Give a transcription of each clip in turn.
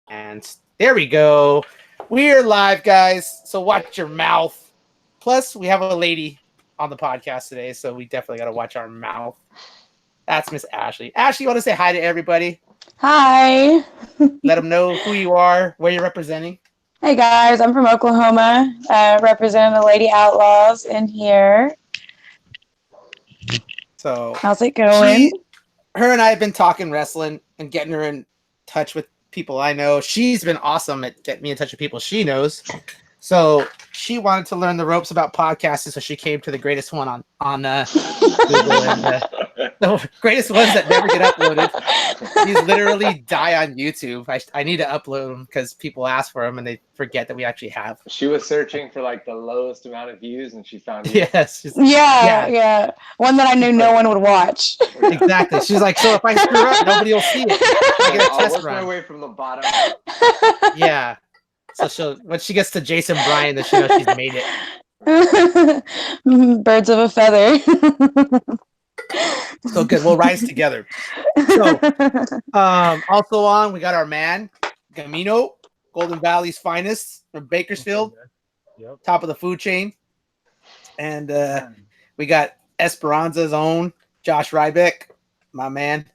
And there we go. We're live, guys. So watch your mouth. Plus, we have a lady on the podcast today, so we definitely got to watch our mouth. That's Miss Ashley. Ashley, you want to say hi to everybody? Hi. Let them know who you are, where you're representing. Hey guys, I'm from Oklahoma, representing the Lady Outlaws in here. So how's it going? Her and I have been talking wrestling and getting her in touch with people I know. She's been awesome at getting me in touch with people she knows. So she wanted to learn the ropes about podcasting, so she came to the greatest one on Google and the greatest ones that never get uploaded. These literally die on YouTube. I need to upload them because people ask for them and they forget that we actually have. She was searching for like the lowest amount of views and she found you. Yes. Yeah. One that I knew no one would watch. Exactly. She's like, so if I screw up, nobody will see it. I get a I'll test work run. my way from the bottom. Yeah. So when she gets to Jason Bryan, then she knows she's made it. Birds of a feather. So good. We'll rise together. So also on, we got our man, Gamino, Golden Valley's finest from Bakersfield, top of the food chain. And we got Esperanza's own, Josh Rybeck, my man,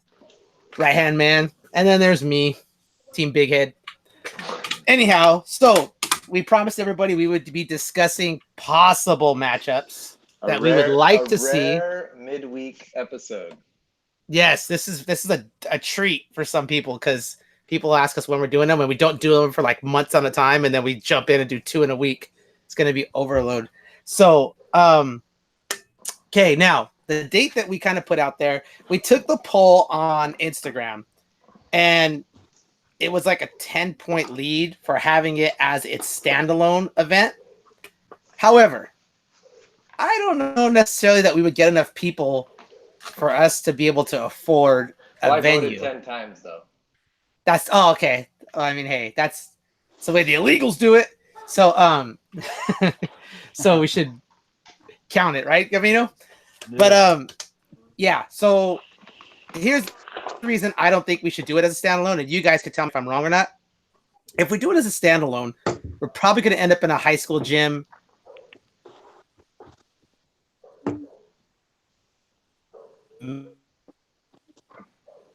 right-hand man. And then there's me, Team Big Head. Anyhow, so we promised everybody we would be discussing possible matchups that we would like to see. Midweek episode. Yes, this is a treat for some people because people ask us when we're doing them and we don't do them for like months on a time and then we jump in and do 2 in a week. It's going to be overload. So, okay, now the date that we kind of put out there, we took the poll on Instagram and it was like a 10-point lead for having it as its standalone event. However, I don't know necessarily that we would get enough people for us to be able to afford a venue. I voted 10 times though. That's okay. I mean, hey, that's the way the illegals do it. So so we should count it, right, Gavino? Yeah. But yeah, so here's the reason I don't think we should do it as a standalone, and you guys can tell me if I'm wrong or not. If we do it as a standalone, we're probably going to end up in a high school gym. I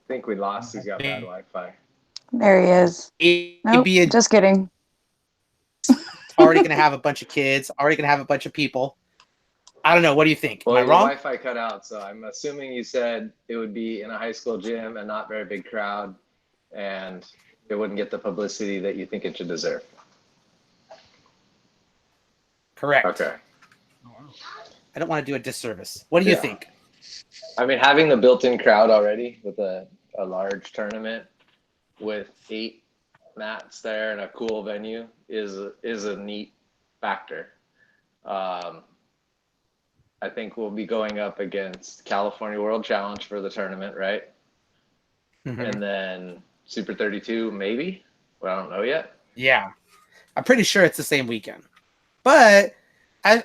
think we lost. He's got bad Wi-Fi. There he is. Nope, just kidding. Already going to have a bunch of kids. Already going to have a bunch of people. I don't know. What do you think? Well, am I wrong? Wi-Fi cut out, so I'm assuming you said it would be in a high school gym and not very big crowd, and it wouldn't get the publicity that you think it should deserve. Correct. Okay. I don't want to do a disservice. What do you think? I mean, having the built-in crowd already with a large tournament with 8 mats there and a cool venue is a neat factor. I think we'll be going up against California World Challenge for the tournament, right? Mm-hmm. And then Super 32, maybe? Well, I don't know yet. Yeah. I'm pretty sure it's the same weekend. But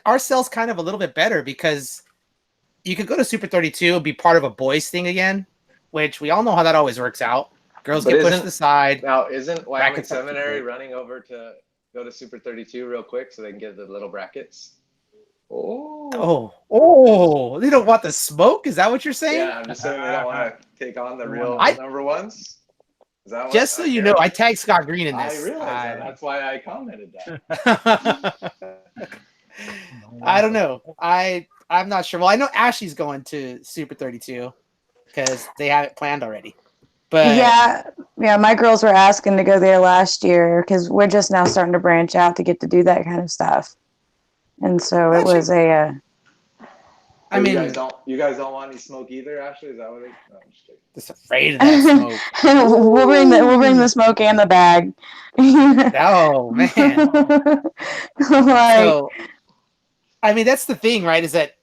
our sale's kind of a little bit better because you could go to Super 32 and be part of a boys thing again, which we all know how that always works out. Girls get pushed to the side. Now, isn't Wyoming Seminary running over to go to Super 32 real quick so they can get the little brackets? Oh! They don't want the smoke? Is that what you're saying? Yeah, I'm just saying they don't want to take on the real number ones. Is that just so you know, I tagged Scott Green in this. I realize that. That's why I commented that. I don't know. I'm not sure. Well, I know Ashley's going to Super 32 because they have it planned already. But yeah, my girls were asking to go there last year because we're just now starting to branch out to get to do that kind of stuff. And so it was a. I mean, you guys don't want any smoke either, Ashley? Is that what it is? No, I'm just kidding. Just afraid of that smoke. we'll bring the smoke and the bag. Oh man! So, I mean, that's the thing, right? Is that,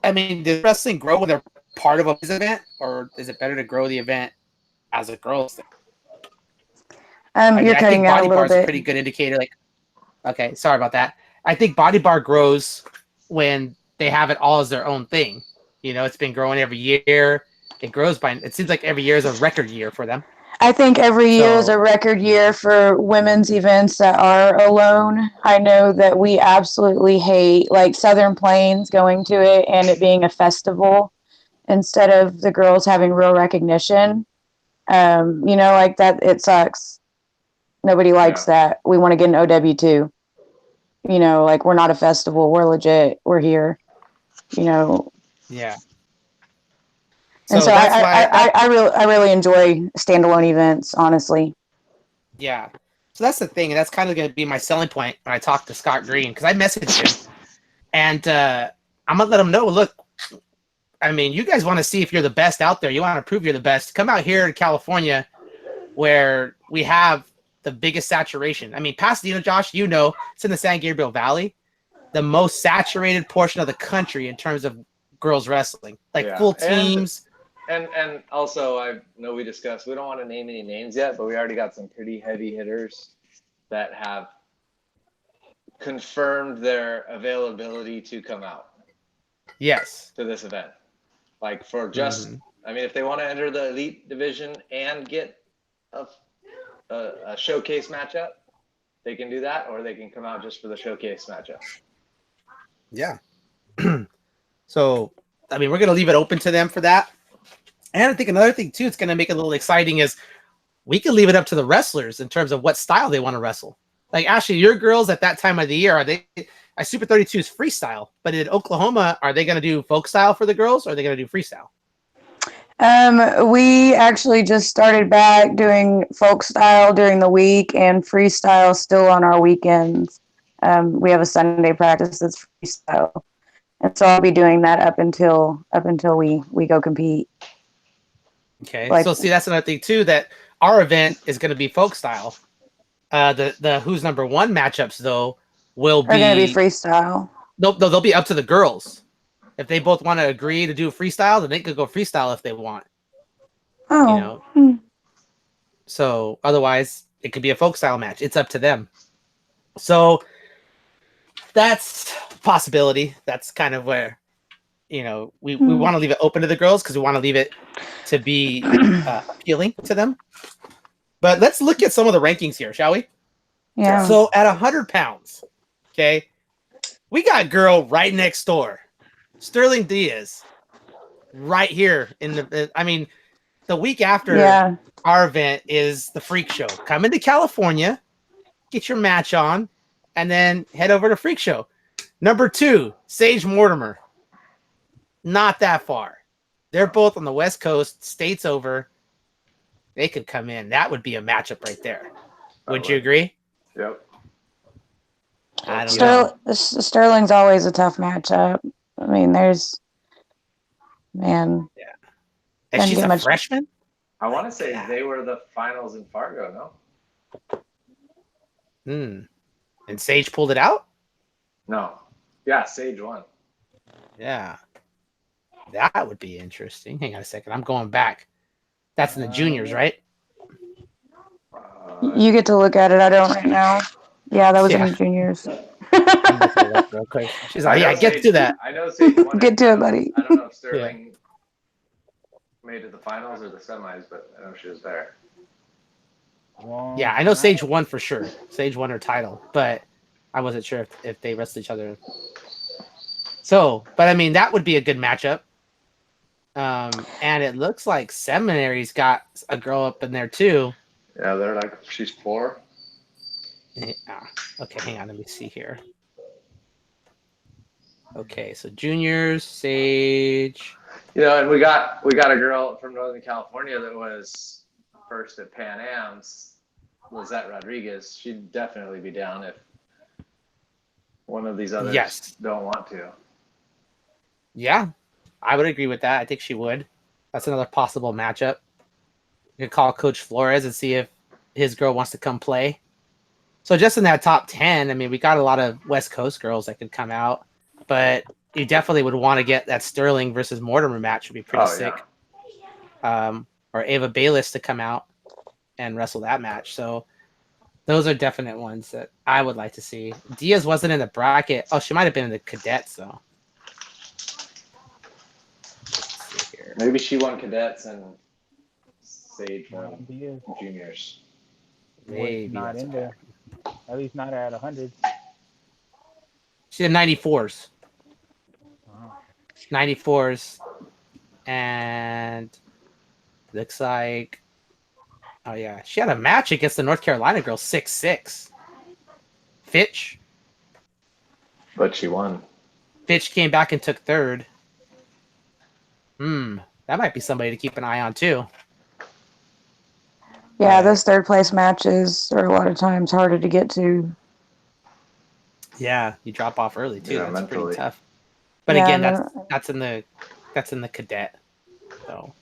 I mean, does wrestling grow when they're part of a business event, or is it better to grow the event as a girls thing? You're cutting out a little bit. Body Bar is a pretty good indicator. Like, okay, sorry about that. I think Body Bar grows when they have it all as their own thing. You know, it's been growing every year. It grows it seems like every year is a record year for them. I think every year is So- a record year for women's events that are alone. I know that we absolutely hate like Southern Plains going to it and it being a festival instead of the girls having real recognition. Like that, it sucks. Nobody likes that. We want to get an OW too. Like we're not a festival. We're legit. We're here. Yeah. And so that's why I really enjoy standalone events, honestly. Yeah. So that's the thing, and that's kind of going to be my selling point when I talk to Scott Green, because I messaged him, and I'm going to let him know, look, I mean, you guys want to see if you're the best out there. You want to prove you're the best. Come out here in California where we have the biggest saturation. I mean, Pasadena, Josh, it's in the San Gabriel Valley, the most saturated portion of the country in terms of girls wrestling, full teams. And also, I know we discussed, we don't want to name any names yet, but we already got some pretty heavy hitters that have confirmed their availability to come out. Yes. To this event. Like for just, I mean, if they want to enter the elite division and get a showcase matchup, they can do that, or they can come out just for the showcase matchup. Yeah. So, I mean, we're going to leave it open to them for that. And I think another thing, too, it's going to make it a little exciting is we can leave it up to the wrestlers in terms of what style they want to wrestle. Like, Ashley, your girls at that time of the year, are they – Super 32 is freestyle. But in Oklahoma, are they going to do folk style for the girls, or are they going to do freestyle? We actually just started back doing folk style during the week and freestyle still on our weekends. We have a Sunday practice that's freestyle. And so I'll be doing that up until we go compete. Okay. So see, that's another thing too, that our event is going to be folk style. The who's number one matchups though are going to be freestyle. They'll be up to the girls. If they both want to agree to do freestyle, then they could go freestyle if they want. Oh. So otherwise, it could be a folk style match. It's up to them. So that's a possibility. That's kind of where, we want to leave it open to the girls because we want to leave it to be appealing to them. But let's look at some of the rankings here, shall we? Yeah. So at 100 pounds, okay, we got girl right next door, Sterling Diaz, right here the week after our event is the Freak Show. Come into California, get your match on, and then head over to Freak Show. Number 2, Sage Mortimer. Not that far. They're both on the West Coast, states over. They could come in. That would be a matchup right there. Would you agree? Yep. I don't know. Sterling's always a tough matchup. I mean, Yeah. And she's a freshman? I want to say they were the finals in Fargo, no? And Sage pulled it out? No. Yeah, Sage won. Yeah. That would be interesting. Hang on a second. I'm going back. That's in the juniors, right? You get to look at it. I don't right now. Yeah, that was in the juniors. I'm looking it up real quick. She's like, get to that. I know Sage won. Get to it, buddy. I don't know if Sterling made it to the finals or the semis, but I know she was there. Yeah, I know Sage won for sure. Sage won her title, but I wasn't sure if they wrestled each other. So, but I mean, that would be a good matchup. And it looks like Seminary's got a girl up in there too. Yeah, they're like, she's 4. Yeah. Okay, hang on. Let me see here. Okay, so juniors, Sage. And we got a girl from Northern California that was first at Pan Am's, Lizette Rodriguez. She'd definitely be down if one of these others don't want to. Yeah, I would agree with that. I think she would. That's another possible matchup. You could call Coach Flores and see if his girl wants to come play. So just in that top 10, I mean, we got a lot of West Coast girls that could come out, but you definitely would want to get that Sterling versus Mortimer match. Would be pretty sick. Yeah. Or Ava Bayless to come out and wrestle that match. So those are definite ones that I would like to see. Diaz wasn't in the bracket. Oh, she might have been in the cadets though. Maybe she won cadets and Sage won He is juniors. Maybe not that's in okay. there. At least not at 100. She had 94s. Wow. 94s. And looks like, oh yeah, she had a match against the North Carolina girl, 6'6". Fitch. But she won. Fitch came back and took third. That might be somebody to keep an eye on too. Yeah, those third place matches are a lot of times harder to get to. Yeah, you drop off early too. Yeah, That's mentally. pretty tough. But Yeah, again, no. that's in the cadet. So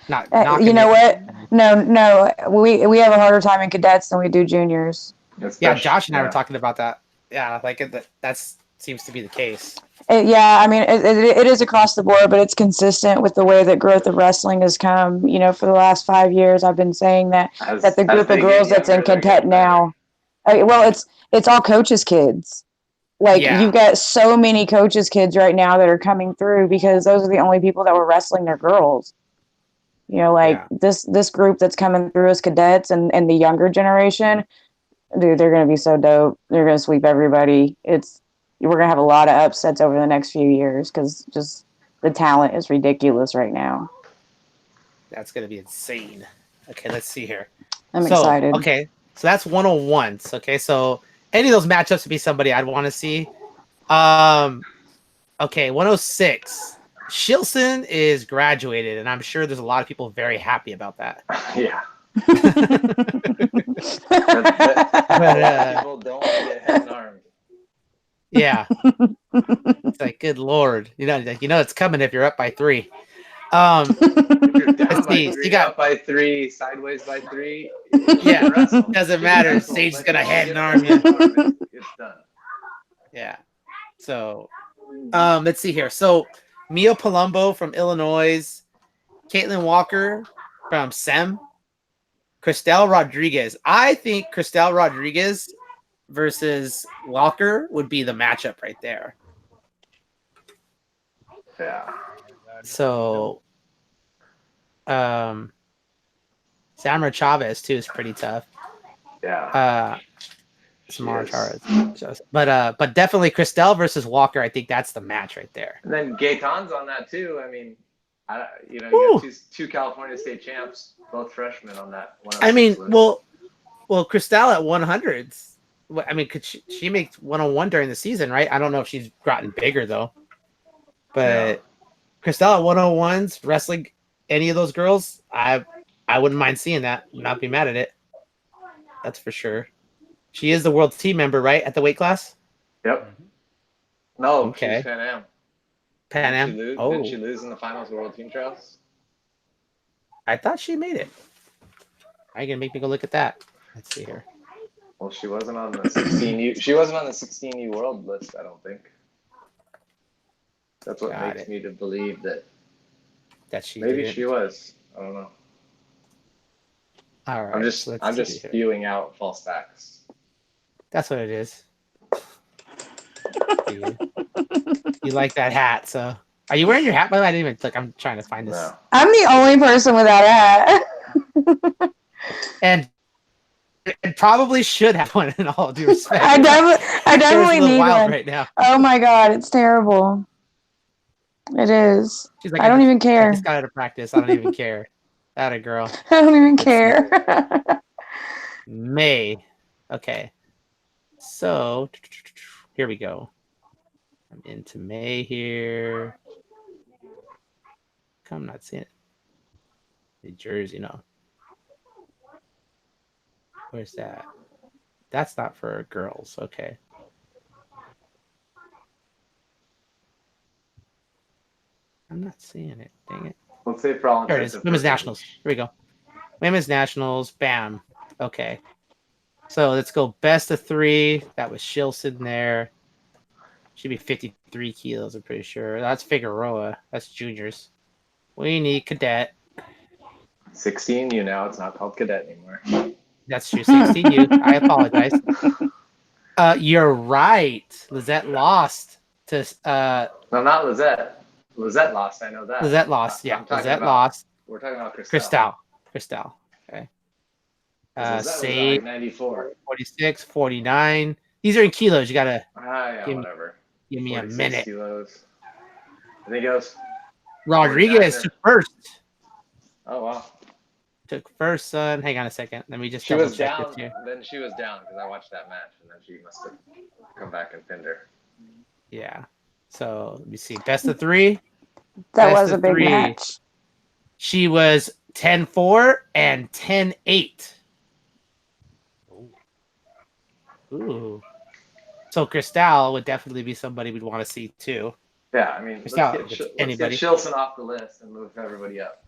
not You know knocking it. what? No, we have a harder time in cadets than we do juniors. Yeah, Josh and I were talking about that. Yeah, like that's seems to be the case. Yeah, I mean, it is across the board, but it's consistent with the way that growth of wrestling has come. You know, for the last 5 years, I've been saying that the group of girls that's in cadet now, well, it's all coaches' kids. Like, Yeah. you've got so many coaches' kids right now that are coming through because those are the only people that were wrestling their girls. You know, like this group that's coming through as cadets and the younger generation, dude, they're going to be so dope. They're going to sweep everybody. We're going to have a lot of upsets over the next few years because just the talent is ridiculous right now. That's going to be insane. Okay, let's see here. I'm excited. Okay, so that's 101s. Okay, so any of those matchups would be somebody I'd want to see. Okay, 106. Shilson is graduated, and I'm sure there's a lot of people very happy about that. Yeah. But, people don't get head and arm. Yeah. It's like, good Lord. You know it's coming if you're up by 3. If you're down Let's by see. 3, You got up by 3, sideways by 3. Yeah, wrestle. doesn't You matter. wrestle, Sage's but gonna you head get and arm you. It's done. Yeah. So, let's see here. So, Mia Palumbo from Illinois, Caitlin Walker from SEM, Cristel Rodriguez. I think Cristel Rodriguez versus Walker would be the matchup right there. Yeah. So, Samara Chavez too is pretty tough. Yeah. Samara Chavez, but definitely Cristel versus Walker. I think that's the match right there. And then Gaetan's on that too. I mean, you got two California state champs, both freshmen on that. I mean, list. well, Cristel at 100s. I mean, could she makes 101 during the season, right? I don't know if she's gotten bigger though. But Cristel at 101s wrestling any of those girls, I wouldn't mind seeing that. Not be mad at it. That's for sure. She is the world team member, right, at the weight class? Yep. No, okay. She's Pan Am. Pan Am. Didn't she lose in the finals of World Team Trials? I thought she made it. Are you gonna make me go look at that? Let's see here. Well, she wasn't on the 16U. She wasn't on the 16U World list, I don't think. That's what makes me to believe that she maybe didn't. she was. I don't know. All right. I'm just spewing out false facts. That's what it is. You like that hat, so are you wearing your hat? By the way, I didn't even look. I'm trying to find this. No. I'm the only person without a hat. And probably should have one in all due respect. I definitely need one right now. Oh my god, it's terrible. It is. She's like, I don't even care. I just got out of practice. I don't even care. That a girl. I don't even care. May. Okay. So here we go. I'm into May here. I'm not seeing it. New Jersey, no. Where's that? That's not for girls. Okay. I'm not seeing it. Dang it. Let's say for all There it is. Women's Nationals. Here we go. Women's Nationals. Bam. Okay. So let's go best of 3. That was Shilson there. Should be 53 kilos, I'm pretty sure. That's Figueroa. That's juniors. We need cadet. 16U now. It's not called cadet anymore. That's true. 16U. I apologize. You're right. Lizette lost to. No, not Lizette. Lizette lost. I know that. Lizette lost. Yeah, Lizette lost. We're talking about Cristel. Cristel. Cristal. Okay. That was Sage, like 94. 46, 49. These are in kilos. You gotta Yeah, give me, whatever. give me a 46 minute. kilos. I think it was. Rodriguez took first. Oh wow. Took first, son. Hang on a second. Let me just She double was check down. this here. Then she was down because I watched that match, and then she must have come back and pinned her. Yeah. So let me see. Best of 3. That Best was a of big 3. match. She was 10-4 and 10-8. Ooh. So Cristal would definitely be somebody we'd want to see too. Yeah, I mean, Cristal, let's get anybody. Shilson off the list and move everybody up.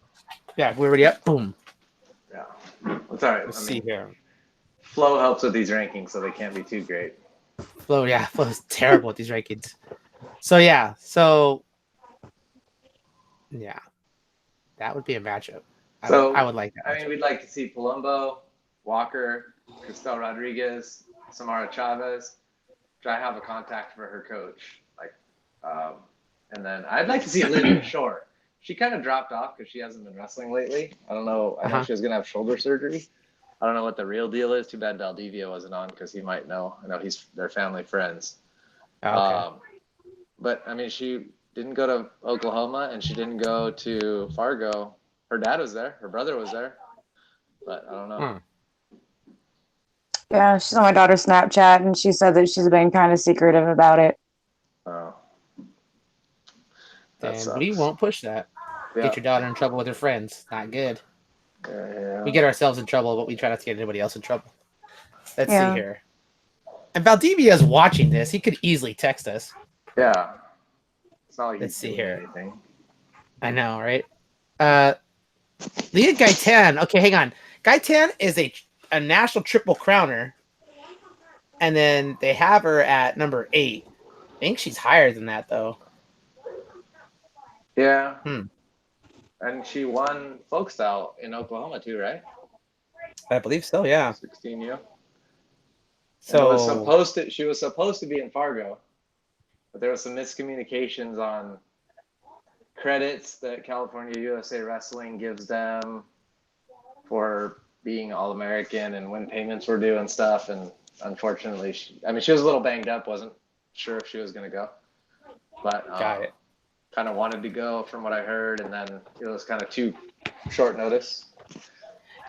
Yeah, we're already up. Boom. Yeah, that's all right. Let's I see mean, here. Flo helps with these rankings, so they can't be too great. Flo is terrible with these rankings. So yeah, that would be a matchup. I would like that. I mean, we'd like to see Palumbo, Walker, Cristal Rodriguez, Samara Chavez. Try have a contact for her coach, and then I'd like to see Olivia Shore. She kind of dropped off because she hasn't been wrestling lately. I don't know. I know she was gonna have shoulder surgery. I don't know what the real deal is. Too bad Valdivia wasn't on because he might know. I know they're family friends. Okay. But I mean, she didn't go to Oklahoma and she didn't go to Fargo. Her dad was there. Her brother was there. But I don't know. Yeah, she's on my daughter's Snapchat, and she said that she's been kind of secretive about it. Oh. And we won't push that. Yeah. Get your daughter in trouble with her friends. Not good. Yeah. We get ourselves in trouble, but we try not to get anybody else in trouble. Let's see Yeah. here. And Valdivia is watching this. He could easily text us. Yeah. It's not like Let's he's see doing here. anything. I know, right? Leah Gaitan. Okay, hang on. Gaitan is a national triple crowner. And then they have her at number 8. I think she's higher than that, though. Yeah. And she won folk style in Oklahoma too, right? I believe so, yeah. 16U. So she was supposed to be in Fargo, but there was some miscommunications on credits that California USA Wrestling gives them for being All-American and when payments were due and stuff. And unfortunately, she was a little banged up, wasn't sure if she was going to go, but got it. Kind of wanted to go from what I heard, and then it was kind of too short notice.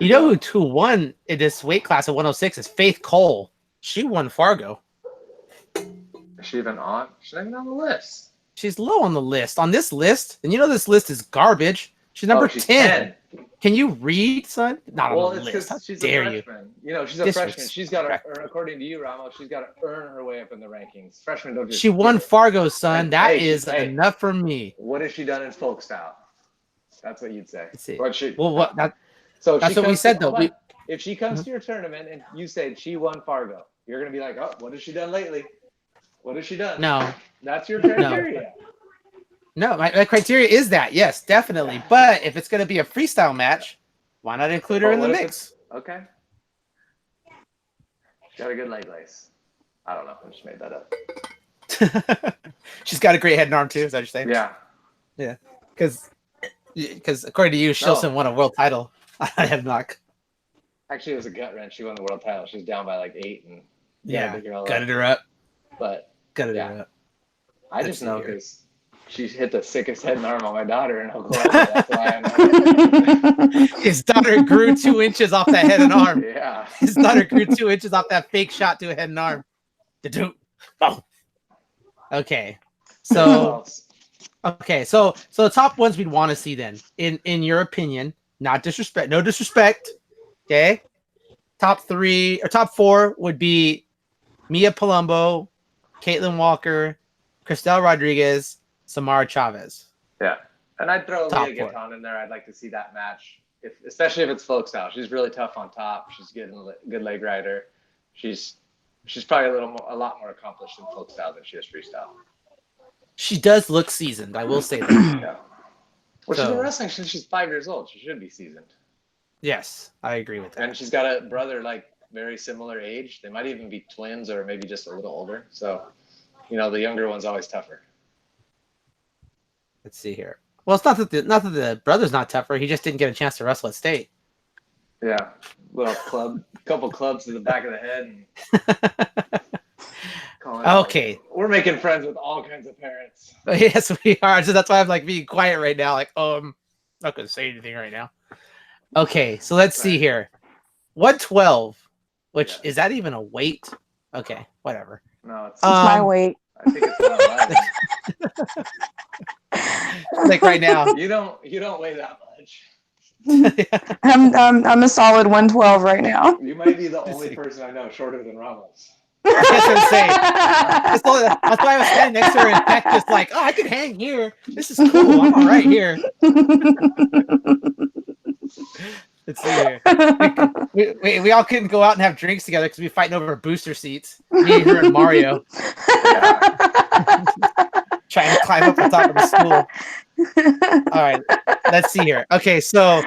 You know who won in this weight class at 106 is Faith Cole. She won Fargo. Is she even on? She's not even on the list. She's low on the list. On this list, and you know this list is garbage. She's number 10. Can you read, son? Not on the list. How she's dare a freshman. You know, she's a freshman. She's got to earn, according to you, Ramos, she's got to earn her way up in the rankings. Freshmen don't just. She won Fargo, son. That is enough for me. What has she done in folk style? That's what you'd say. Let's see. That's what we said, though. If she comes to your tournament and you said she won Fargo, you're going to be like, oh, what has she done lately? What has she done? No. That's your criteria. No, my criteria is that, yes, definitely. But if it's going to be a freestyle match, why not include her in the mix? Okay. She's got a good leg lace. I don't know. I just made that up. She's got a great head and arm, too. Is that what you're saying? Yeah. Yeah. Because according to you, Shilson won a world title. I have not. Actually, it was a gut wrench. She won the world title. She was down by like 8. And gutted her up. But gutted her up. I just know because she hit the sickest head and arm on my daughter in Oklahoma. That's why I know. His daughter grew 2 inches off that head and arm. Yeah. His daughter grew 2 inches off that fake shot to a head and arm. Oh. Okay. So the top ones we'd want to see then, in your opinion, no disrespect. Okay. Top 4 would be Mia Palumbo, Caitlin Walker, Cristal Rodriguez, Samara Chavez. Yeah. And I'd throw Leah Gaitan in there. I'd like to see that match, especially if it's folk style. She's really tough on top. She's good leg rider. She's probably a lot more accomplished in folk style than she is freestyle. She does look seasoned. I will say that. Yeah. Well, she's been wrestling since she's 5 years old. She should be seasoned. Yes, I agree with that. And she's got a brother very similar age. They might even be twins or maybe just a little older. So, the younger one's always tougher. Let's see here. Well, it's not that the brother's not tougher. He just didn't get a chance to wrestle at state. Yeah, little club, couple clubs to the back of the head. And calling Okay. we're making friends with all kinds of parents. Yes, we are. So that's why I'm like being quiet right now. Like, I'm not gonna say anything right now. Okay, so let's see Right. here. 112, which Yes. is that even a weight? Okay, whatever. No, it's. It's my Um, weight. I think it's about 11. like right now. You don't weigh that much. I'm a solid 112 right now. You might be the Let's only see. person I know shorter than Ramos. I was gonna say. That's why I was standing next to her and Peck just like, oh, I can hang here. This is cool. I'm all right here. Let's see here. We all couldn't go out and have drinks together because we fighting over booster seats. Me, her, and Mario trying to climb up on top of the stool. All right, let's see here. Okay, so,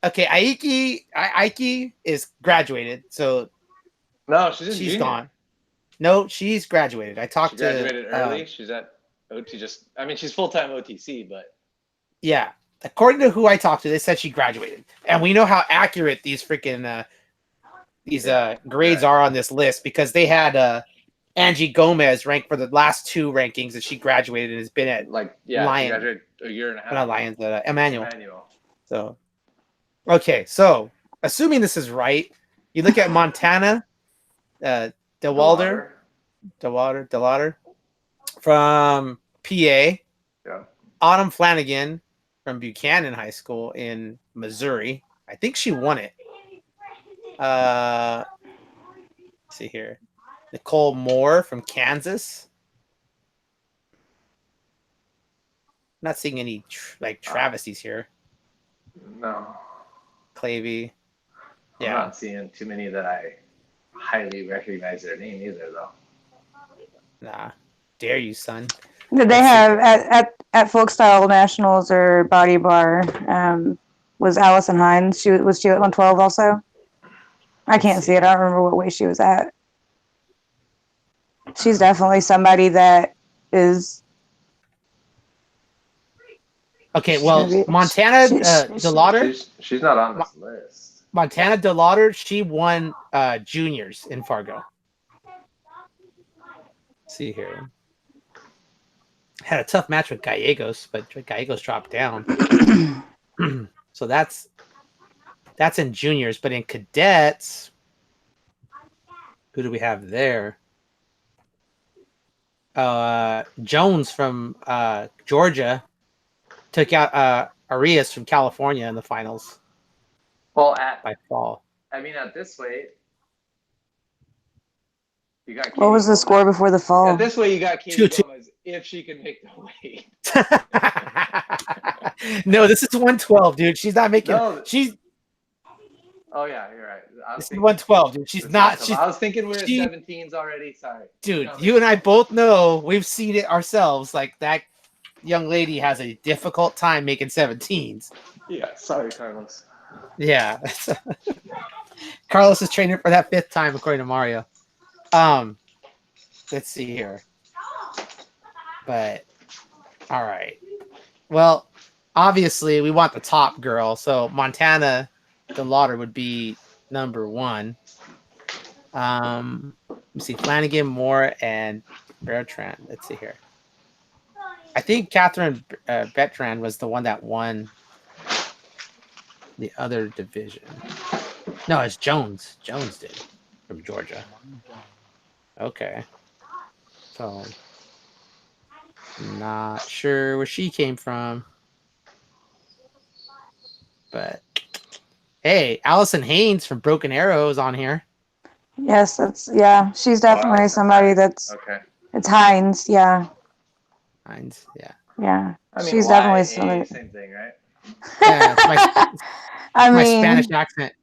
Aiki is graduated, so No, she's in she's junior. gone. No, she's graduated. I talked She graduated to early. She's at OT. She's full time OTC, but yeah. According to who I talked to, they said she graduated, and we know how accurate these freaking grades are on this list because they had Angie Gomez ranked for the last two rankings, and she graduated and has been at she Lion. graduated a year and a half. Not Lions, Emmanuel. Emmanuel. So, okay, so assuming this is right, you look at Montana, DeLauder from PA, Yeah. Autumn Flanagan from Buchanan High School in Missouri. I think she won it. Let's see here. Nicole Moore from Kansas. Not seeing any travesties here. No. Clavey. I'm Yeah. not seeing too many that I highly recognize their name either, though. Nah. Dare you, son. Did they have at Folk Style Nationals or Body Bar? Was Allison Hines? Was she at 112 also? I can't see it. I don't remember what weight she was at. She's definitely somebody that is. Okay, well, Montana DeLauder. She's not on this list. Montana DeLauder, she won juniors in Fargo. Let's see here. Had a tough match with Gallegos, but Gallegos dropped down. So that's in juniors, but in cadets, who do we have there? Jones from Georgia took out Arias from California in the finals. Well, by fall. at this weight, you got. What was the score before the fall? At this way, you got Katie 2-2. Gomez if she can make the weight. No, this is 112, dude. She's not making. No. She's. Oh yeah, you're right. This is 112, dude. She's not. She's, I was thinking we're at 17s already. Sorry, dude. No, You and I both know we've seen it ourselves. Like that young lady has a difficult time making 17s. Yeah, sorry, Carlos. Yeah. Carlos is training for that 5th time, according to Mario. Let's see here. But all right. Well, obviously we want the top girl, so Montana DeLauder would be number 1. Let me see, Flanagan, Moore, and Bertrand. Let's see here. I think Catherine Bertrand was the one that won the other division. No, it's Jones. Jones did from Georgia. Okay. So, not sure where she came from. But, hey, Allison Haynes from Broken Arrow is on here. Yes, she's definitely somebody that's. Okay. It's Hines, yeah. Hines, yeah. Yeah. I mean, She's YA, definitely somebody. same thing, right? Yeah, it's I my mean, Spanish accent.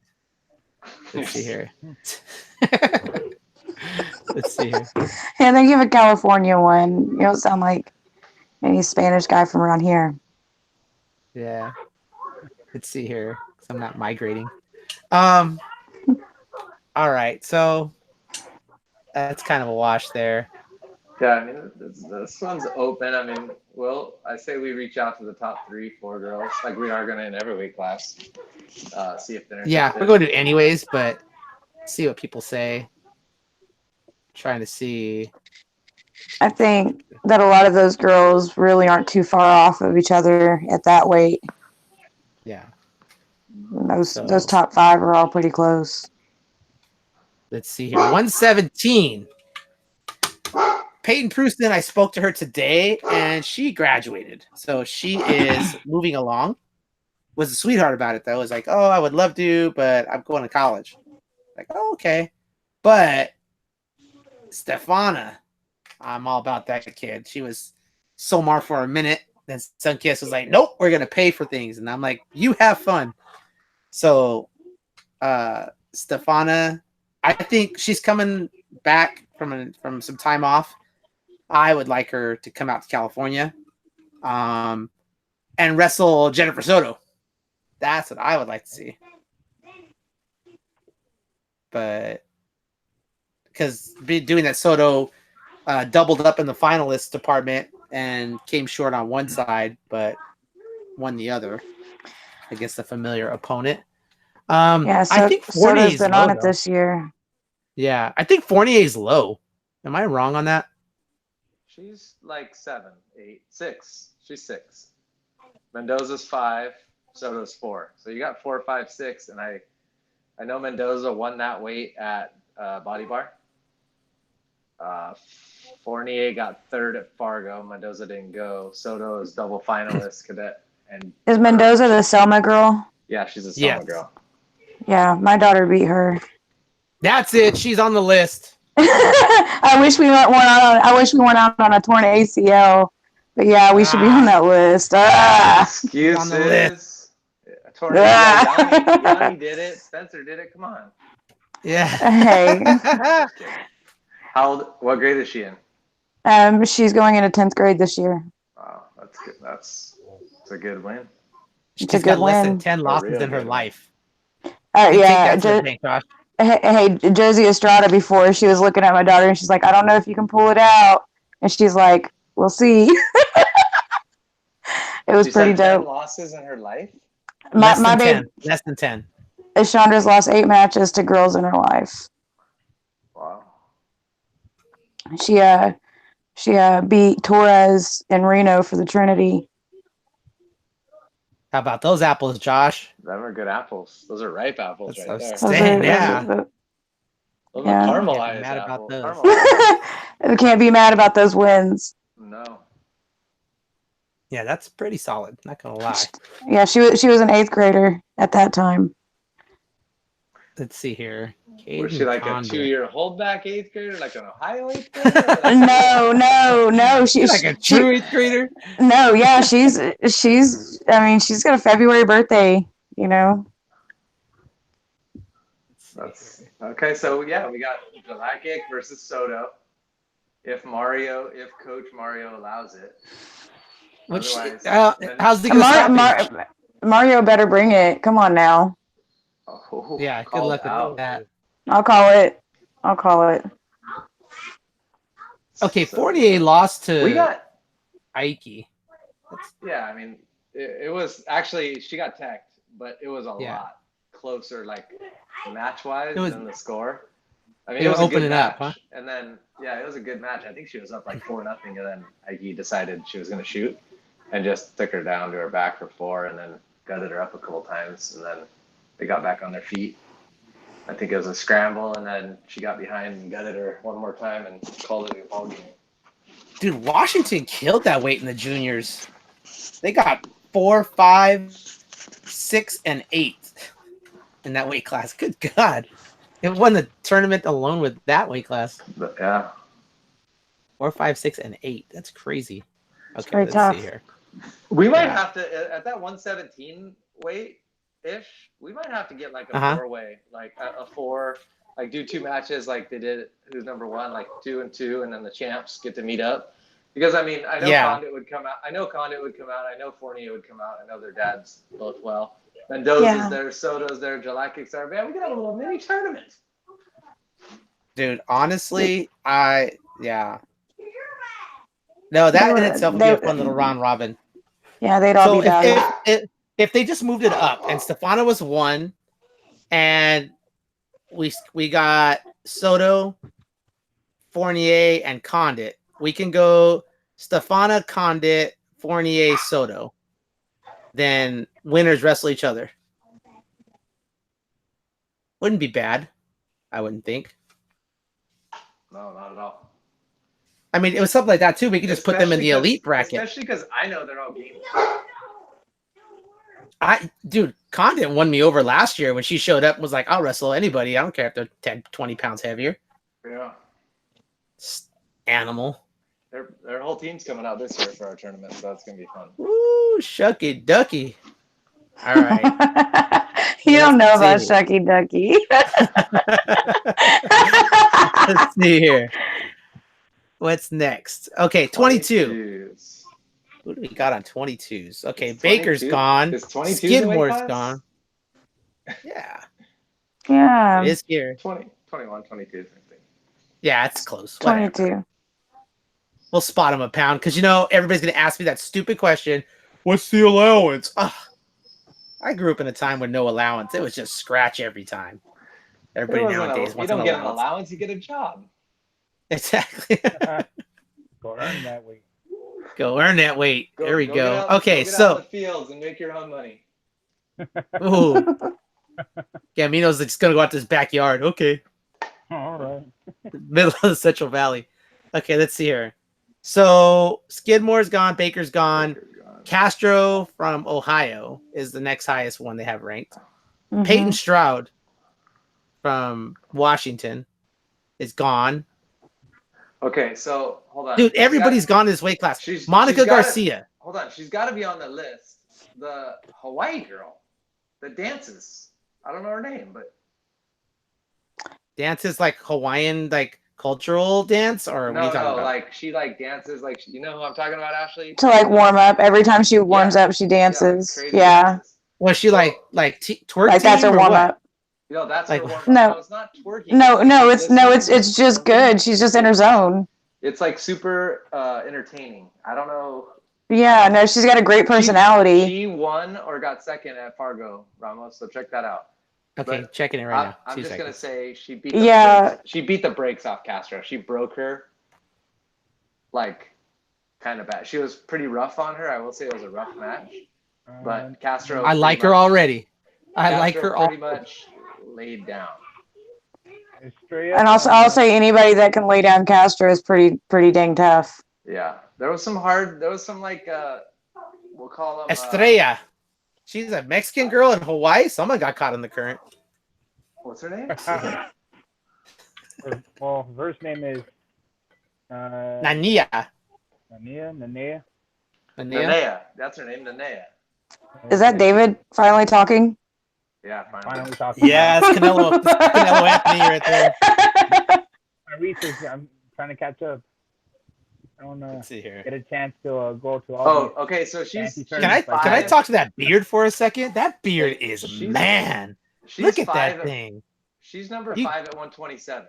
Let's see here. Let's see here. yeah, they give a California one. You don't sound like any Spanish guy from around here. Yeah. Let's see here. 'Cause I'm not migrating. All right. So that's kind of a wash there. Yeah, I mean, this one's open. I mean, well, I say we reach out to the top 3, 4 girls, like we are gonna in every weight class. See if they're Yeah, interested. we're going to do it anyways, but see what people say. Trying to see. I think that a lot of those girls really aren't too far off of each other at that weight. Yeah. Those So- top 5 are all pretty close. Let's see here. 117. Peyton Prouston, I spoke to her today, and she graduated. So she is moving along. Was a sweetheart about it, though. Was like, oh, I would love to, but I'm going to college. Like, oh, okay. But Stefana, I'm all about that kid. She was Somar for a minute. Then Sunkiss was like, nope, we're going to pay for things. And I'm like, you have fun. So Stefana, I think she's coming back from some time off. I would like her to come out to California and wrestle Jennifer Soto. That's what I would like to see. But because doing that, Soto doubled up in the finalists department and came short on one side, but won the other against a familiar opponent. Yeah, so I think Soto's Fournier's been low, on it though. this year. Yeah, I think Fournier's low. Am I wrong on that? She's like 7, 8, 6. She's 6. Mendoza's 5. Soto's 4. So you got 4, 5, 6, and I know Mendoza won that weight at Body Bar. Fournier got 3rd at Fargo. Mendoza didn't go. Soto is double finalist cadet. And Is Mendoza the Selma girl? yeah, she's a Selma girl. Yeah, my daughter beat her. That's it. She's on the list. I wish we went out on a torn ACL. But yeah, we should be on that list. Excuses. On the list. Yanni did it. Spencer did it. Come on. Yeah. Hey. How old? What grade is she in? She's going into 10th grade this year. Wow, that's good. That's a good win. She's It's a got good less than win. 10 losses real in her good life. Yeah, Take that to the bank, Josh. hey, Josie Estrada before, she was looking at my daughter and she's like, I don't know if you can pull it out. And she's like, we'll see. It was She's pretty had 10 dope. losses in her life. My Less than baby, 10. Less than 10. Chandra's lost 8 matches to girls in her life. Wow. She beat Torres in Reno for the Trinity. How about those apples, Josh? Them are good apples. Those are ripe apples That's right what I there. was Those saying, are- yeah. Those Yeah. are Can't be caramelized mad about apples. those. Caramelized. We can't be mad about those wins. No. Yeah, that's pretty solid. Not gonna lie. Yeah, she was an 8th grader at that time. Let's see here. Was she Caden like Condon. a 2-year holdback 8th grader, like an Ohio 8th grader? No. She's like a true 8th grader. No, yeah, she's I mean, she's got a February birthday, you know. That's okay. So yeah, we got Jelakic versus Soto. If Coach Mario allows it. Which, Otherwise, how's the gonna stop him? Mario better bring it. Come on now. Oh, Yeah, good called luck with out. that. I'll call it. Okay, So, Fournier lost to we got. Aiki. Yeah, I mean, it was actually she got teched, but it was a Yeah. lot closer, like match-wise, It was- than the score. I mean, they it were was a good opening match, up, huh? and then it was a good match. I think she was up like 4-0, and then Ike decided she was going to shoot, and just took her down to her back for 4, and then gutted her up a couple times, and then they got back on their feet. I think it was a scramble, and then she got behind and gutted her one more time and called it a ball game. Dude, Washington killed that weight in the juniors. They got 4, 5, 6, and 8 in that weight class. Good God. It won the tournament alone with that weight class. But yeah. 4, 5, 6, and 8. That's crazy. Okay, very let's tough. see here. We might Yeah. have to, at that 117 weight-ish, we might have to get like a Uh-huh. 4-way, like a 4, like do 2 matches like they did who's number 1, like 2 and 2, and then the champs get to meet up. Because, I mean, I know Yeah. Condit would come out. I know Fournier would come out. I know their dads both well. Mendoza's Yeah. there, Soto's there, Jelakic's there. Man, we got a little mini tournament. Dude, honestly, yeah. No, that in were- itself would be they- a fun little round robin. Yeah, they'd all So be down. if they just moved it up and Stefano was 1, and we got Soto, Fournier, and Condit, we can go Stefano, Condit, Fournier, Soto. Then winners wrestle each other. Wouldn't be bad, I wouldn't think. No, not at all. I mean, it was something like that too. We could just put them in the elite bracket. Especially because I know they're all game. Dude, Condit won me over last year when she showed up and was like, I'll wrestle anybody. I don't care if they're 10, 20 pounds heavier. Yeah. Animal. Their whole team's coming out this year for our tournament, so that's gonna be fun. Woo, shucky ducky. All right. You don't know about Let's see. Shucky Ducky. Let's see here. What's next? Okay, 22. 22s. Who do we got on 22s? Okay, Is Baker's 22 gone. Is 22 the weight Skidmore's class? gone. Yeah, Yeah, it is here. 20, 21, 22, same thing. Yeah, it's close. Whatever. 22. We'll spot him a pound because everybody's gonna ask me that stupid question. What's the allowance? Ugh. I grew up in a time with no allowance. It was just scratch every time. Everybody nowadays You wants don't an get an allowance. allowance, you get a job. Exactly. Go earn that weight. Go earn that weight. There we get go. out- Okay, get out in so the fields and make your own money. ooh. Gamino's just gonna go out to his backyard. Okay. All right. Middle of the Central Valley. Okay, let's see here. So Skidmore's gone, Baker's gone. Castro from Ohio is the next highest one they have ranked. Mhm. Peyton Stroud from Washington is gone. Okay, so hold on. Dude, everybody's gone this weight class. she's Monica gotta- Garcia. Hold on, she's got to be on the list. The Hawaii girl that dances. I don't know her name, but Dances like Hawaiian, like cultural dance, or what are you talking about? like she like dances like you know who I'm talking about, Ashley? To like warm up. Every time she warms Yeah. up, she dances. crazy Yeah. dances. Was she like twerk? Like that's her team or warm what? up. You know, that's Like- her warm-up. No. It's not twerking. It's just good. She's just in her zone. It's like super entertaining. I don't know. Yeah, no, she's got a great personality. She won or got second at Fargo, Ramos. So check that out. Okay, But checking it right now. I'm 2 just gonna seconds. say she beat. Yeah. She beat the brakes off Castro. She broke her. Like, kind of bad. She was pretty rough on her. I will say it was a rough match. But Castro. I like her pretty much- already. I Castro like her pretty already. much laid down. Straight up, And also, I'll say anybody that can lay down Castro is pretty dang tough. Yeah, there was some like we'll call them Estrella. She's a Mexican girl in Hawaii. Someone got caught in the current. what's her name? Well, first name is Nania. Nanea. Nanea. That's her name, Nanea. Is that David finally talking? Yeah, finally. Finally talking. Yeah, it's Canelo. It's Canelo Anthony right there. My research. I'm trying to catch up. I don't Let's see here. get a chance to go to all. Oh, okay. So she's Fancy Can I five. talk to that beard for a second? That beard is She's- man. She's Look at five, that thing. She's number You- 5 at 127.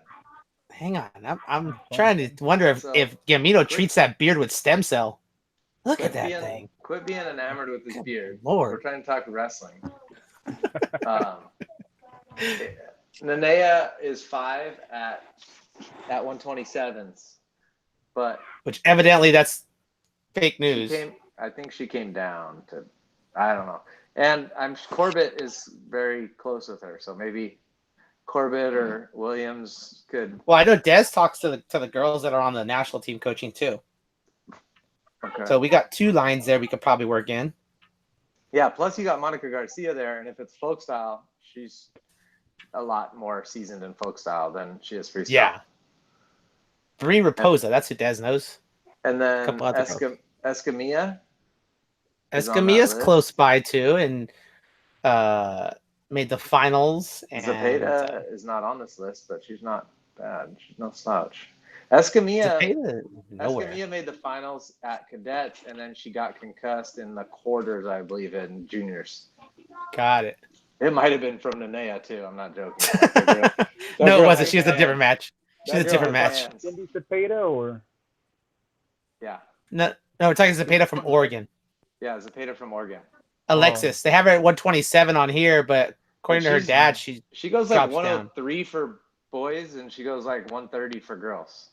Hang on, I'm trying to wonder if, So- Gamino treats that beard with stem cell. Look at that thing. Quit being enamored with his beard. Lord. We're trying to talk wrestling. Nanea is 5 at 127s, but Which evidently that's fake news. I think she came down to, I don't know. And Corbett is very close with her, so maybe Corbett or Williams could. Well, I know Des talks to the girls that are on the national team coaching too. Okay. So we got 2 lines there we could probably work in. Yeah, plus you got Monica Garcia there, and if it's folk style, she's a lot more seasoned in folk style than she is freestyle. Yeah. Bree Raposa, that's who Des knows. And then Couple other Escamilla. Is on that Escamilla's list. close by too, and made the finals. And Zepeda is not on this list, but she's not bad. She's no slouch. Escamilla nowhere. made the finals at cadets, and then she got concussed in the quarters, I believe, in juniors. Got it. It might have been from Nanea too. I'm not joking. No, it girl wasn't. has She was a hands. different match. She's That a girl different has match. hands. Cindy Cepeda or Yeah. No, we're talking Zepeda from Oregon. Yeah, Zepeda from Oregon. Alexis. They have her at 127 on here, but according to her she's- dad, she goes like drops down. 103 for boys, and she goes like 130 for girls.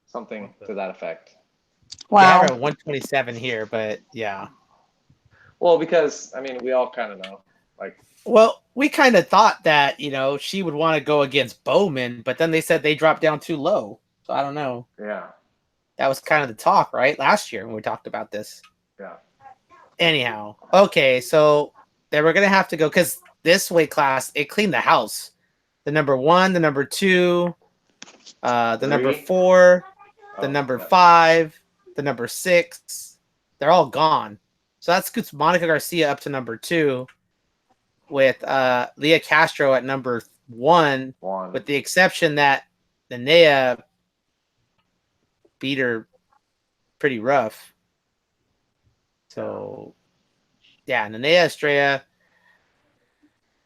Something to that effect. They have Wow. her at 127 here, but yeah. Well, because I mean, we all kind of know, like, Well, we kind of thought that, she would want to go against Bowman, but then they said they dropped down too low. So I don't know. yeah, That was kind of the talk, right? Last year when we talked about this. yeah. Anyhow, okay, so then we're going to have to go because this weight class, it cleaned the house. The number 1, the number 2, the number 3. 4, the Oh, number yeah. 5, the number 6. They're all gone. So that scoots Monica Garcia up to number 2 with Leah Castro at number 1, One. with the exception that Nenea beat her pretty rough. So, yeah, Nenea Estrella,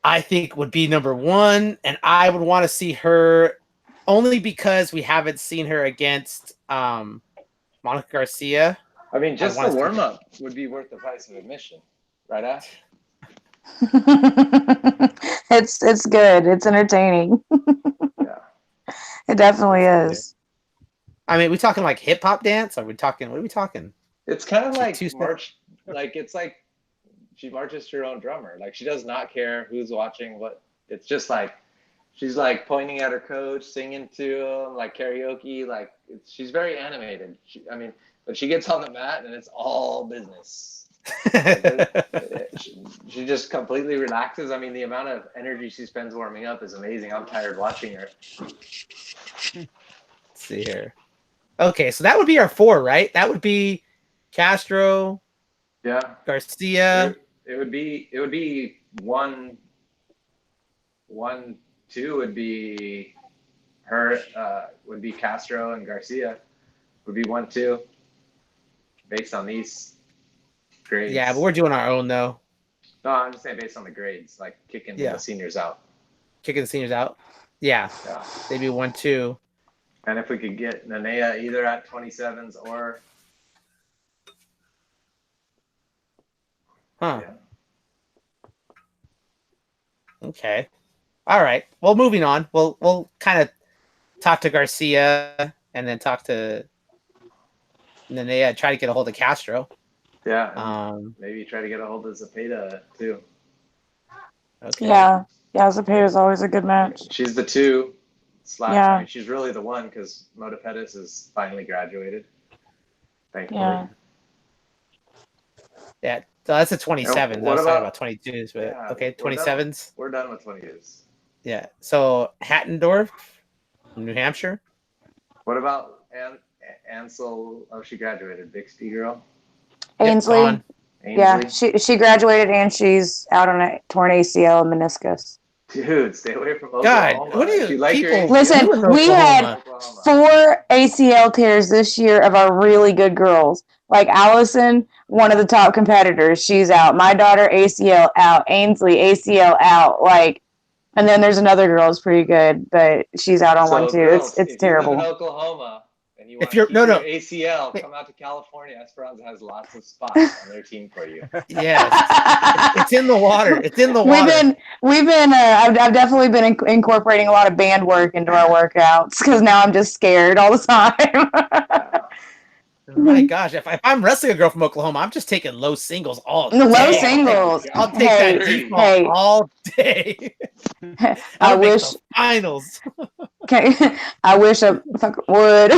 I think, would be number 1, and I would want to see her only because we haven't seen her against Monica Garcia. I mean, just wanna the see warm up would be worth the price of admission, right? Ash? It's good. It's entertaining. Yeah. It definitely is. I mean, we talking like hip hop dance? Are we talking? What are we talking? It's kind of like Two-step. march, like it's like she marches to her own drummer. Like she does not care who's watching what. It's just like she's like pointing at her coach, singing to him, like karaoke. Like she's very animated. But she gets on the mat and it's all business. She just completely relaxes. I mean, the amount of energy she spends warming up is amazing. I'm tired watching her. Let's see here. Okay, so that would be our 4, right? That would be Castro, Yeah. Garcia. It would be 1, 2 would be her, would be Castro and Garcia would be 1, 2 based on these grades. Yeah, but we're doing our own though. No, I'm just saying based on the grades, like kicking Yeah. the seniors out. Kicking the seniors out. Yeah, Yeah. they'd be 1, 2. And if we could get Nenea either at 27s or Huh. yeah. Okay. All right. Well, moving on. We'll kind of talk to Garcia and then talk to Nenea, try to get a hold of Castro. Yeah. and maybe try to get a hold of Zepeda too. Okay. Yeah. Yeah, Zepeda is always a good match. She's the 2 / Yeah. I mean, she's really the 1 because Mota Pettis is finally graduated. Thankfully. Yeah. Yeah. So that's a 27. I What was talking about- about 22s, but Yeah, okay, we're done. 27s. We're done with 20s. Yeah. So Hattendorf, New Hampshire. What about Ansel? Oh, she graduated. Bixby girl. Ainsley. gone. Yeah, Ainsley? she graduated and she's out on a torn ACL and meniscus. Dude, stay away from God, Oklahoma. what do you If like your people- ACL, Listen, Doing we had Oklahoma. 4 ACL tears this year of our really good girls. Like Allison, one of the top competitors, she's out. My daughter, ACL out. Ainsley, ACL out. Like, and then there's another girl who's pretty good, but she's out on one too. girls, It's if terrible. You live in Oklahoma and you want If you're- to no, keep no. your ACL, come out to California. Esperanza has lots of spots on their team for you. Yes. It's in the water. It's in the water. We've been. I've definitely been incorporating a lot of band work into our workouts because now I'm just scared all the time. My gosh, if I'm wrestling a girl from Oklahoma, I'm just taking low singles all day. Low singles. I'll take Hey, that default hey. all day. I I'll make wish. the finals. Okay, I wish I fucking would.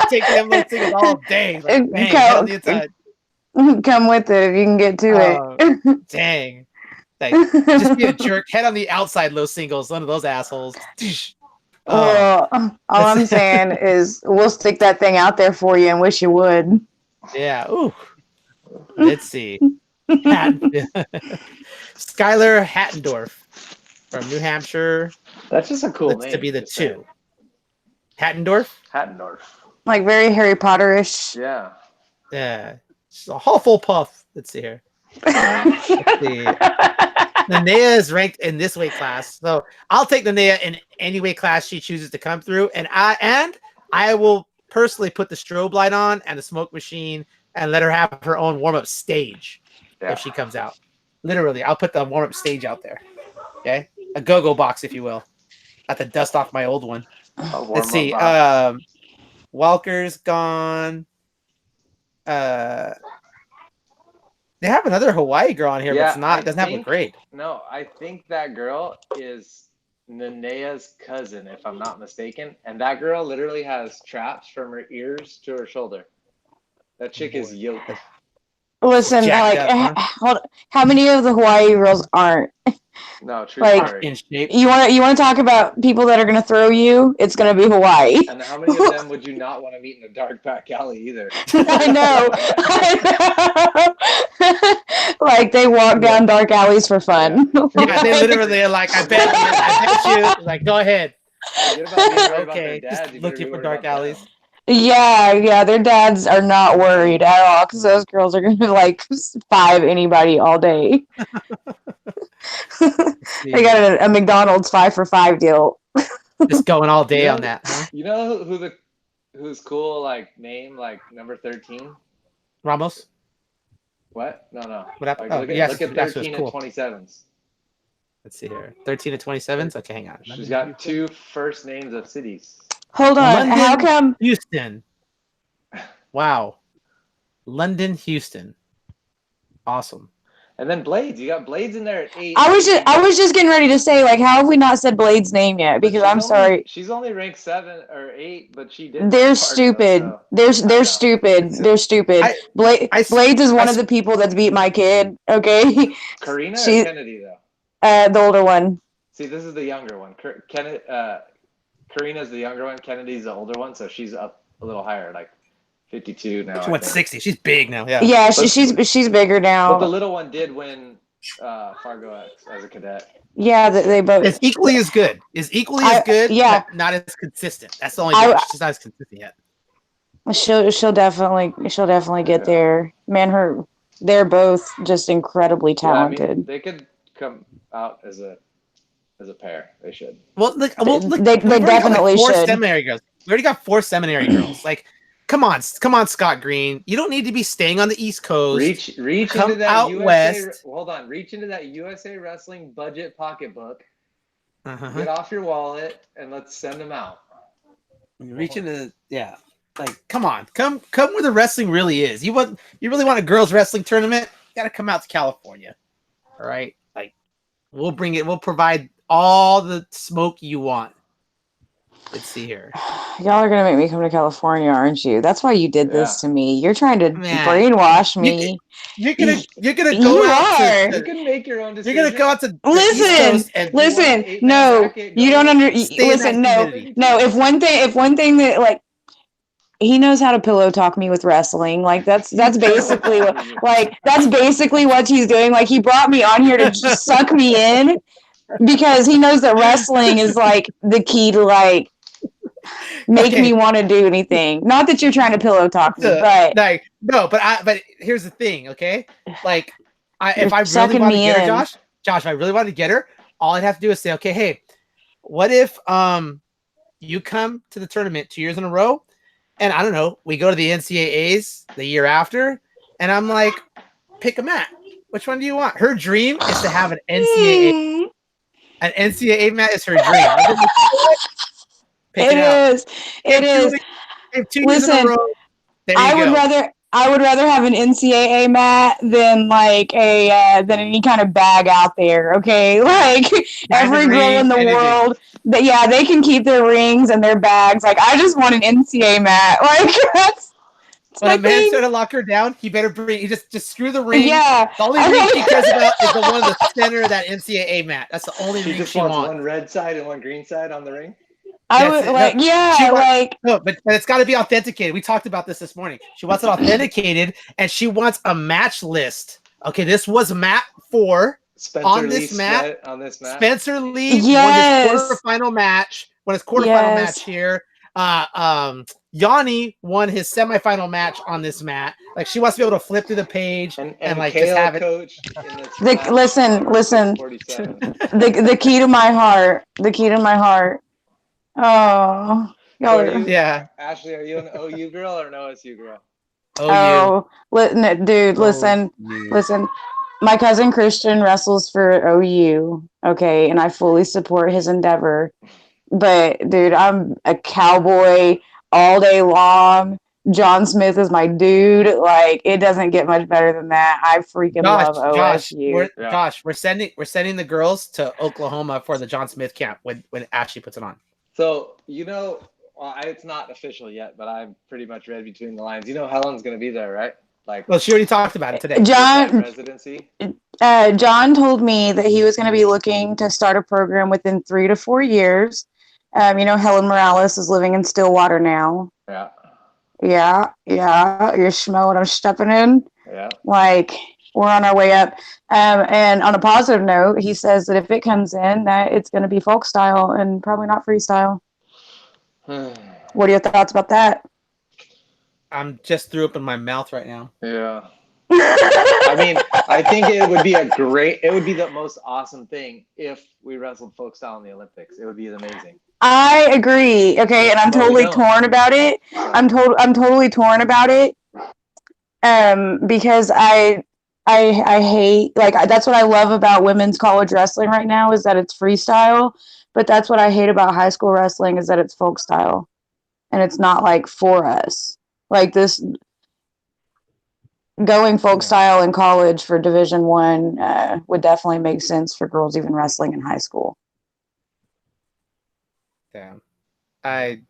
Taking them low singles all day. Like, And bang, go- head on the inside. Come with it if you can get to it. Dang. Like, just be a jerk. Head on the outside low singles. One of those assholes. Well, all I'm saying is we'll stick that thing out there for you and wish you would. Yeah. Ooh. Let's see. Skylar Hattendorf from New Hampshire. That's just a cool Looks name. to be the just saying. 2. Hattendorf? Hattendorf. Like very Harry Potter-ish. Yeah. Yeah. It's a Hufflepuff. Let's see here. Let's see. Nenea is ranked in this weight class. So I'll take Nenea in any weight class she chooses to come through. And I will personally put the strobe light on and the smoke machine and let her have her own warm up stage Yeah. if she comes out. Literally, I'll put the warm up stage out there. Okay, a go-go box, if you will. I have to dust off my old one. A Let's see. warm-up box. Walker's gone. They have another Hawaii girl on here, but Yeah, it's not. I Doesn't have a think- grade. No, I think that girl is Nenea's cousin, if I'm not mistaken. And that girl literally has traps from her ears to her shoulder. That chick is yoked. Listen, Jacked like, up, hold, how many of the Hawaii girls aren't? No, true Like- story. In shape. You want to talk about people that are gonna throw you? It's gonna be Hawaii. And how many of them would you not want to meet in a dark back alley either? I know. Like they walk down dark alleys for fun. Yeah, they literally are like, I bet you. Like, go ahead. Forget about being worried about Okay, their just dads, you better looking be for worried dark about them. alleys. Yeah, their dads are not worried at all because those girls are gonna like five anybody all day. They got a McDonald's 5 for $5 deal. Just going all day Yeah. on that, huh? You know who's cool, like, name, like, number 13? Ramos. What? No. What happened? Like, Oh, look at, yes, look at that's 13 cool. and 27s. Let's see here. 13 to 27s. Okay, hang on. She's got 2 first names of cities. Hold on, London. how come? Houston. Wow. London, Houston. Awesome. And then Blades. You got Blades in there at 8. I was just getting ready to say, like, how have we not said Blade's name yet? Because I'm sorry. She's only ranked 7 or 8, but she did. They're Fargo, stupid. so- They're know. stupid. They're stupid. Blades is one of the people that's beat my kid. Okay, Karina She- or Kennedy though? the older one. See, this is the younger one. Karina's the younger one. Kennedy's the older one, so she's up a little higher, like 52 now. She I went think. 60. She's big now. Yeah. Yeah, But- she's bigger now. But the little one did win Fargo as a cadet. Yeah, they both. It's equally as good. Is equally as good. yeah. But not as consistent. That's the only I- difference. She's not as consistent yet. She'll definitely get there. Man, they're both just incredibly Yeah, I mean, talented. they could come out as a pair. They should. Well, look, They we've already got, definitely four should. seminary girls. We already got 4 seminary girls. Like, come on, Scott Green. You don't need to be staying on the East Coast. Reach come into that out USA. west. Hold on. Reach into that USA Wrestling budget pocketbook. Uh-huh. Get off your wallet and let's send them out. Reach into like, come on, come where the wrestling really is. You really want a girls wrestling tournament? You got to come out to California. All right, like we'll bring it. We'll provide all the smoke you want. Let's see here. Y'all are gonna make me come to California, aren't you? That's why you did this to me. You're trying to Man. brainwash me. You're gonna You go out are. You can make your own you're decision. gonna go out to the Listen, East Coast and Listen, eight-man no, bracket, you go don't stay in listen, that no, community. no. If one thing that like he knows how to pillow talk me with wrestling, like that's basically what he's doing. Like he brought me on here to just suck me in because he knows that wrestling is like the key to like make Okay. me want to do anything. Not that you're trying to pillow talk me, but like no, but here's the thing, okay? Like if You're I really sucking wanted to me get her, in. Josh, if I really wanted to get her, all I'd have to do is say, okay, hey, what if you come to the tournament 2 years in a row, and I don't know, we go to the NCAAs the year after, and I'm like, pick a mat. Which one do you want? Her dream is to have an NCAA. An NCAA mat is her dream. Pick It out. is. It is. If 2 years in a Listen, row, there you I would go. rather have an NCAA mat than like than any kind of bag out there. Okay, like every Diamond girl ring, in the anything. world, they can keep their rings and their bags. Like I just want an NCAA mat. Like that's When my a man's thing. trying to lock her down, he better bring. He just screw the ring. Yeah, The only I ring really- she cares about is the one in the center of that NCAA mat. That's the only She ring just she wants wants. one red side and one green side on the ring. I That's would it. like No, yeah, she wants- like No, but it's got to be authenticated. We talked about this morning. She wants it authenticated, and she wants a match list. Okay, this was mat 4. Spencer On Lee this mat, Sweat on this mat. Spencer Lee Yes. won his quarterfinal match. Yes. Here. Yanni won his semifinal match on this mat. Like she wants to be able to flip through the page and like Kale just have it. coach in this match, listen. 47. The key to my heart. The key to my heart. Oh, Y'all So are, Yeah. Ashley, are you an OU girl or an OSU girl? Oh, dude, you. listen. My cousin Christian wrestles for OU, okay, and I fully support his endeavor. But dude, I'm a cowboy all day long. John Smith is my dude. Like, it doesn't get much better than that. I freaking love OSU. Yeah. We're sending the girls to Oklahoma for the John Smith camp when Ashley puts it on. So, well, it's not official yet, but I've pretty much read between the lines. You know Helen's going to be there, right? Like, Well, she already talked about it today. John, residency. John told me that he was going to be looking to start a program within 3 to 4 years. Helen Morales is living in Stillwater now. Yeah. Yeah. You're smelling what I'm stepping in. Yeah. Like, we're on our way up. And on a positive note, he says that if it comes in, that it's going to be folk style and probably not freestyle. What are your thoughts about that? I'm just threw up in my mouth right now. Yeah. I mean, I think it would be the most awesome thing if we wrestled folk style in the Olympics. It would be amazing. I agree. Okay, and I'm totally torn about it. I'm totally torn about it. Because I hate, like, that's what I love about women's college wrestling right now, is that it's freestyle, but that's what I hate about high school wrestling, is that it's folk style and it's not like for us. Like, this going folk style in college for Division I would definitely make sense for girls even wrestling in high school. Damn. I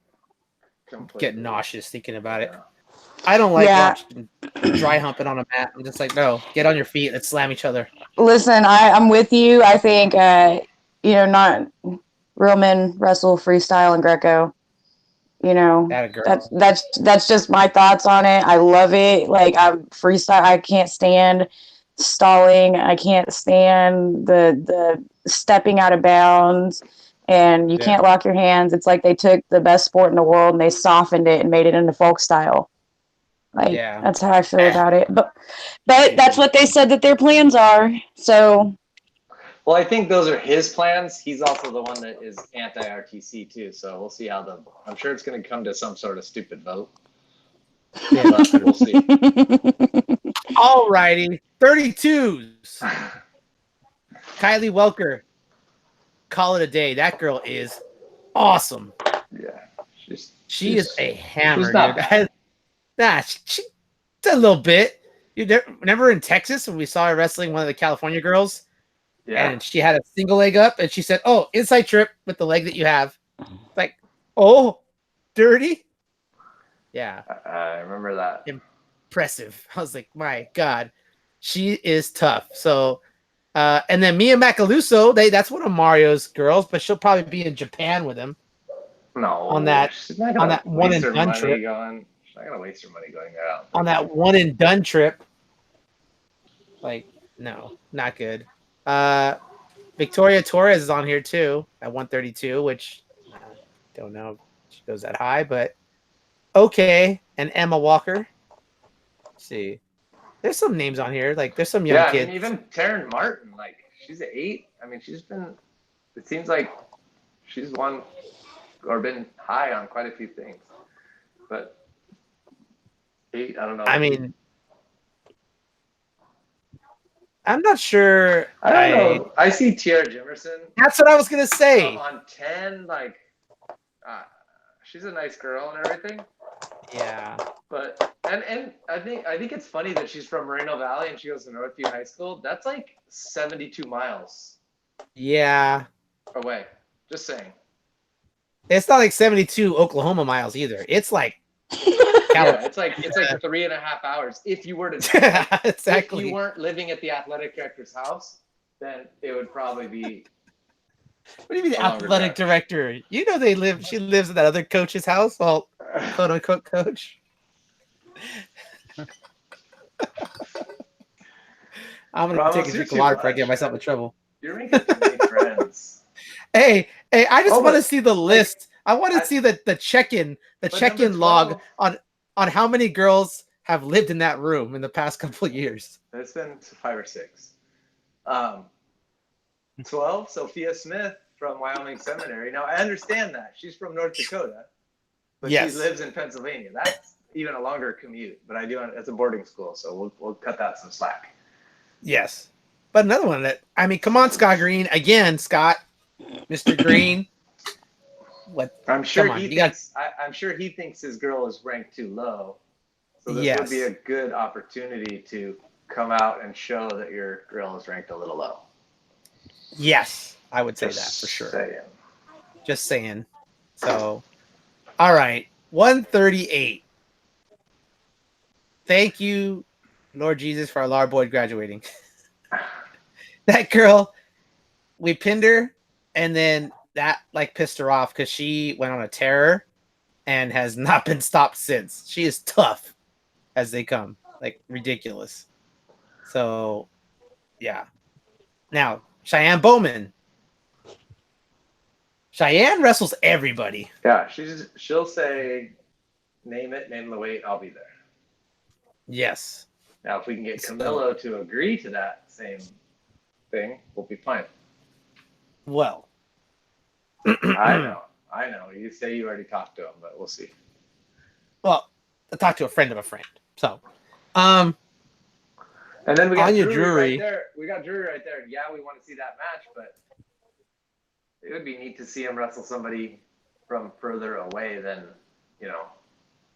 Completely. get nauseous thinking about it. I don't like watching dry humping on a mat. I'm just like, no, get on your feet. Let's slam each other. Listen, I'm with you. I think, not real men wrestle freestyle and Greco. That's just my thoughts on it. I love it. Like, I'm freestyle. I can't stand stalling. I can't stand the stepping out of bounds. And you can't lock your hands. It's like they took the best sport in the world and they softened it and made it into folk style. Like, that's how I feel about it. But that's what they said that their plans are. So. Well, I think those are his plans. He's also the one that is anti-RTC too. So we'll see I'm sure it's going to come to some sort of stupid vote. Yeah, but we'll see. All righty. 32s. Kylie Welker. Call it a day. That girl is awesome. Yeah. She is a hammer, she's not dude. She's a little bit. You remember in Texas when we saw her wrestling one of the California girls? Yeah. And she had a single leg up and she said, "Oh, inside trip with the leg that you have." Like, oh, dirty. Yeah. I remember that. Impressive. I was like, my God, she is tough. So, and then Mia Macaluso, that's one of Mario's girls, but she'll probably be in Japan with him. No. On that one and done trip. She's not gonna waste her money going there. On that one and done trip. Like, no, not good. Victoria Torres is on here too at 132, which don't know if she goes that high, but okay. And Emma Walker. Let's see. There's some names on here. Like, there's some young kids. And even Taryn Martin, like, she's an 8. I mean, it seems like she's won or been high on quite a few things. But 8, I don't know. I mean, I'm not sure. I don't know. I see Tiara Jimerson. That's what I was going to say. On 10, like, she's a nice girl and everything. Yeah. But and I think it's funny that she's from Moreno Valley and she goes to Northview High School. That's like 72 miles. Yeah. Away. Just saying. It's not like 72 Oklahoma miles either. It's like it's like 3.5 hours. If you were to exactly. If you weren't living at the athletic director's house, then it would probably be. What do you mean the athletic director? You know she lives at that other coach's house. Well, quote unquote coach. I'm gonna take a drink of water before I get myself in trouble. You're making too many friends. Hey, I just want to see the list. I want to see the check-in log on how many girls have lived in that room in the past couple of years. It's been 5 or 6. 12, Sophia Smith from Wyoming Seminary. Now, I understand that. She's from North Dakota. but Yes. she lives in Pennsylvania. That's even a longer commute. But I do. It's a boarding school, so we'll cut that some slack. Yes. But another one that, I mean, come on, Scott Green. Again, Scott, Mr. Green. What? I'm sure Come on, he you got- thinks. I'm sure he thinks his girl is ranked too low. So this would be Yes. a good opportunity to come out and show that your girl is ranked a little low. Yes, I would say Just that for sure. saying. Just saying. So, all right. 138. Thank you, Lord Jesus, for our Lord Boyd graduating. That girl, we pinned her, and then that like pissed her off because she went on a tear and has not been stopped since. She is tough as they come, like ridiculous. So, yeah. Now, Cheyenne Bowman. Cheyenne wrestles everybody. Yeah, she'll say, name the weight, I'll be there. Yes. Now, if we can get Camilo to agree to that same thing, we'll be fine. Well, I know. You say you already talked to him, but we'll see. well, I talked to a friend of a friend. So, And then we got Anya Drury Drury. right there. We got Drury right there. Yeah, we want to see that match, but it would be neat to see him wrestle somebody from further away than,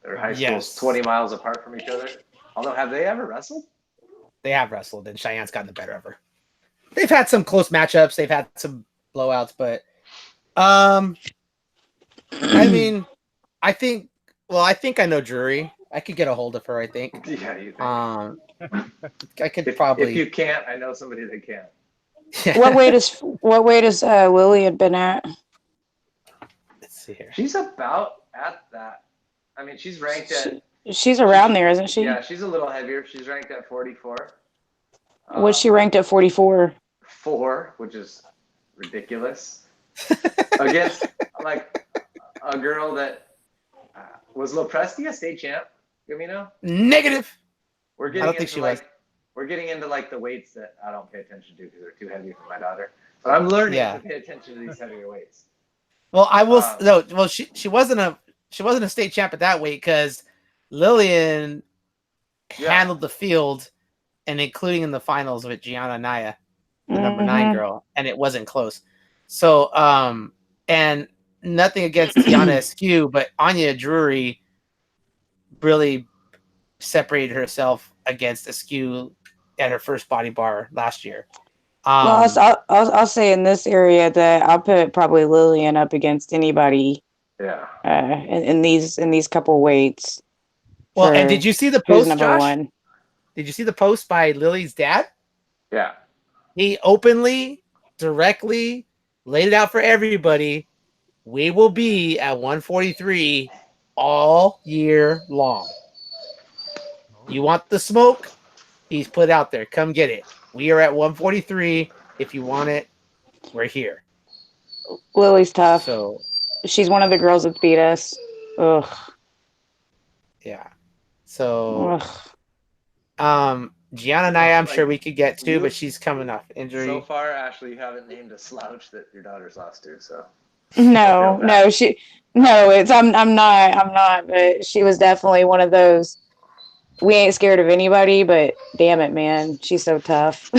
their high schools Yes. 20 miles apart from each other. Although, have they ever wrestled? they have wrestled, and Cheyenne's gotten the better of her. They've had some close matchups. They've had some blowouts, but I mean, I think I know Drury. I could get a hold of her, I think. Yeah, you think. I could If probably. you can't, I know somebody that can. What weight is Lily had been at? Let's see here. She's about at that. I mean, she's ranked at. She's around there, isn't she? Yeah, she's a little heavier. She's ranked at 44. What's she ranked at 44? 4, which is ridiculous. Against like a girl that was Lopresti a state champ. Gamino? Negative. We're I getting don't think into she like was. we're getting into like the weights that I don't pay attention to because they're too heavy for my daughter. But I'm learning Yeah. to pay attention to these heavier weights. Well, I will. Um, No, well, she wasn't a state champ at that weight because Lillian Yeah. handled the field, and including in the finals with Gianna Naya, the number Mhm. 9 girl, and it wasn't close. So, and nothing against Tiana Askew, but Anya Drury really separated herself against Askew at her first body bar last year. Well, I'll say in this area that I'll put probably Lillian up against anybody Yeah. in these couple weights. Well, and for did you see the who's post, number Josh? one? Did you see the post by Lily's dad? Yeah. He openly, directly laid it out for everybody. We will be at 143 all year long. You want the smoke? He's put out there. Come get it. We are at 143. If you want it, we're here. Lily's tough. So, She's one of the girls that beat us. Ugh. yeah. So, Ugh. Gianna and I'm sure we could get to, but she's coming off injury. So far, Ashley, you haven't named a slouch that your daughter's lost to. So No, I feel it's I'm not, but she was definitely one of those. We ain't scared of anybody, but damn it, man, she's so tough.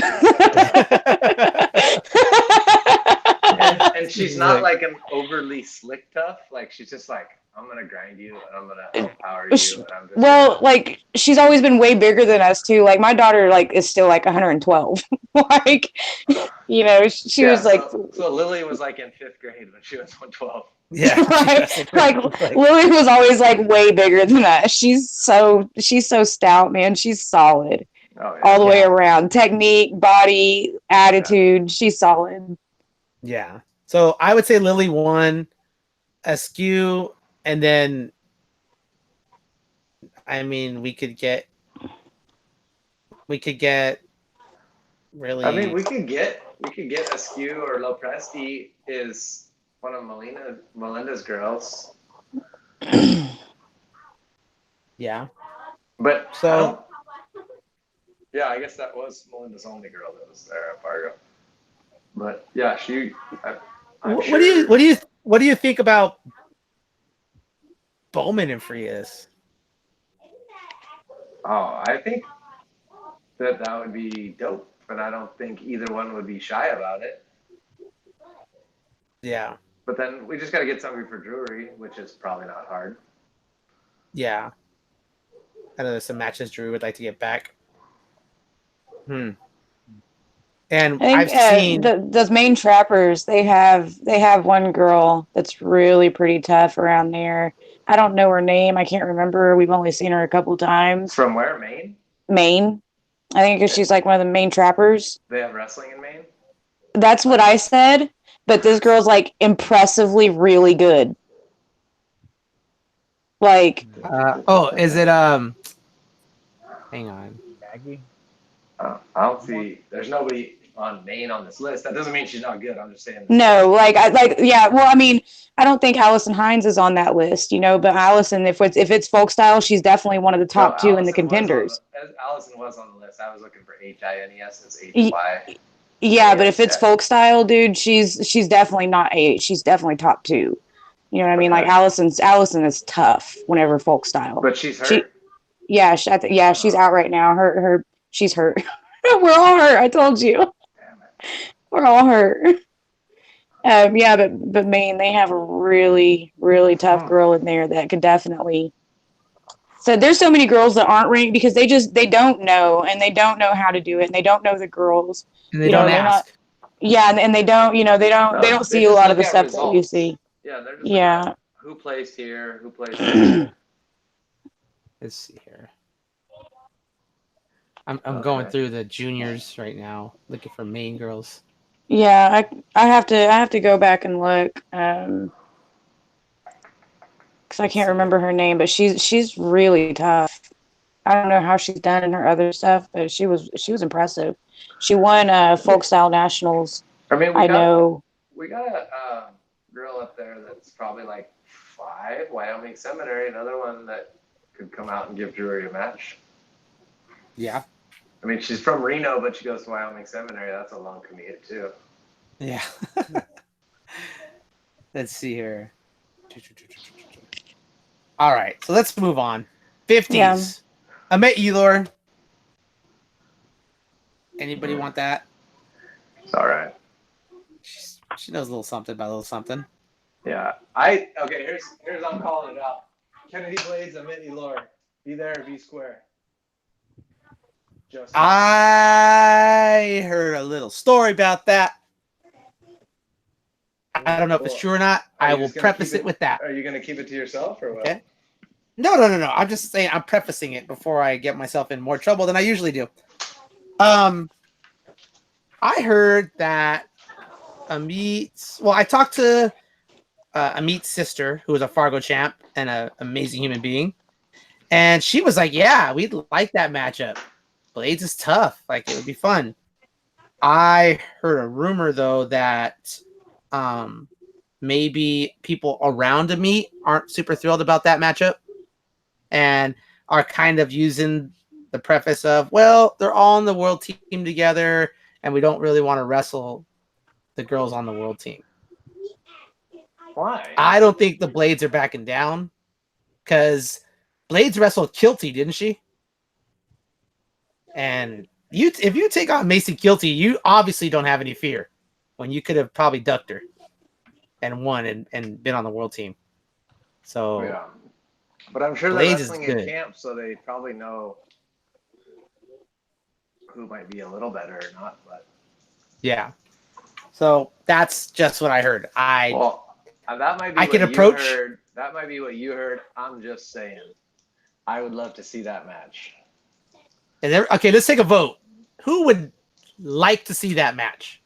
and she's not like an overly slick tough. Like she's just like, I'm gonna grind you and I'm gonna outpower you. And I'm just Well, like she's always been way bigger than us too. Like my daughter, like is still like 112. Like, she was like, so Lily was like in 5th grade when she was 112. Yeah. right? Like Lily was always like way bigger than us. She's so stout, man. She's solid Oh, yeah. all the way around. Technique, body, attitude. She's solid. Yeah. So I would say Lily 1, Askew, and then I mean we could get really. I mean, we could get Askew or Lopresti is one of Melinda's girls. Yeah. But So yeah, I guess that was Melinda's only girl that was there at Fargo. But yeah, I'm what sure, do you think about Bowman and Frias? Oh, I think that would be dope, but I don't think either one would be shy about it. Yeah, But then we just got to get somebody for Drury, which is probably not hard. yeah. I know there's some matches Drew would like to get back. And I think I've seen those main trappers. They have one girl that's really pretty tough around there. I don't know her name. I can't remember. We've only seen her a couple times. From where? Maine? Maine. I think she's like one of the main trappers. They have wrestling in Maine? That's what I said. But this girl's like impressively really good. Like, is it hang on. Maggie. I don't see. There's nobody on Maine on this list. That doesn't mean she's not good. I'm just saying. no, yeah. Well, I mean, I don't think Allison Hines is on that list, but Allison, if it's folk style, she's definitely one of the top two in the contenders. Allison was on the list. I was looking for HINES. It's HY. Yeah, but if it's folk style, dude, she's definitely not she's definitely top two. You know what I mean? Like Allison is tough whenever folk style. But she's hurt. She's out right now. She's hurt. We're all hurt. I told you. Damn it. We're all hurt. But Maine, they have a really, really tough girl in there that could definitely. So there's so many girls that aren't ranked because they don't know, and they don't know how to do it, and they don't know the girls. And they don't ask. And they don't, they don't see a lot of the stuff that you see. Yeah, they're just Yeah. Who placed here? Who placed there? Let's see here. I'm going through the juniors right now, looking for Maine girls. Yeah, I have to go back and look, because I can't remember her name, but she's really tough. I don't know how she's done in her other stuff, but she was impressive. She won folk style nationals. I mean, I know. We got a girl up there that's probably like 5, Wyoming Seminary, another one that could come out and give Drury a match. Yeah. I mean, she's from Reno, but she goes to Wyoming Seminary. That's a long commute, too. Yeah. Let's see here. All right, so let's move on. 50s. Yeah. I met Elor. Anybody want that? It's all right. She knows a little something about a little something. Yeah. Here's I'm calling it out. Kennedy Blades, I met Elor. Be there or be square. Just I heard a little story about that. I don't know if it's true or not. I will preface it with that. Are you going to keep it to yourself or what? Okay. No. I'm just saying I'm prefacing it before I get myself in more trouble than I usually do. I heard that I talked to Amit's sister, who was a Fargo champ and an amazing human being. And she was like, yeah, we'd like that matchup. Blades is tough. Like, it would be fun. I heard a rumor, though, that maybe people around Amit aren't super thrilled about that matchup and are kind of using the preface of, well, they're all on the world team together and we don't really want to wrestle the girls on the world team. Why? I don't think the Blades are backing down because Blades wrestled Kilty, didn't she? And if you take on Macy Kilty, you obviously don't have any fear when you could have probably ducked her and won and been on the world team. So yeah. But I'm sure they're Blades wrestling in camp, so they probably know who might be a little better or not. But yeah. So that's just what I heard. That might be I what can approach. You heard. That might be what you heard. I'm just saying. I would love to see that match. Okay, let's take a vote. Who would like to see that match?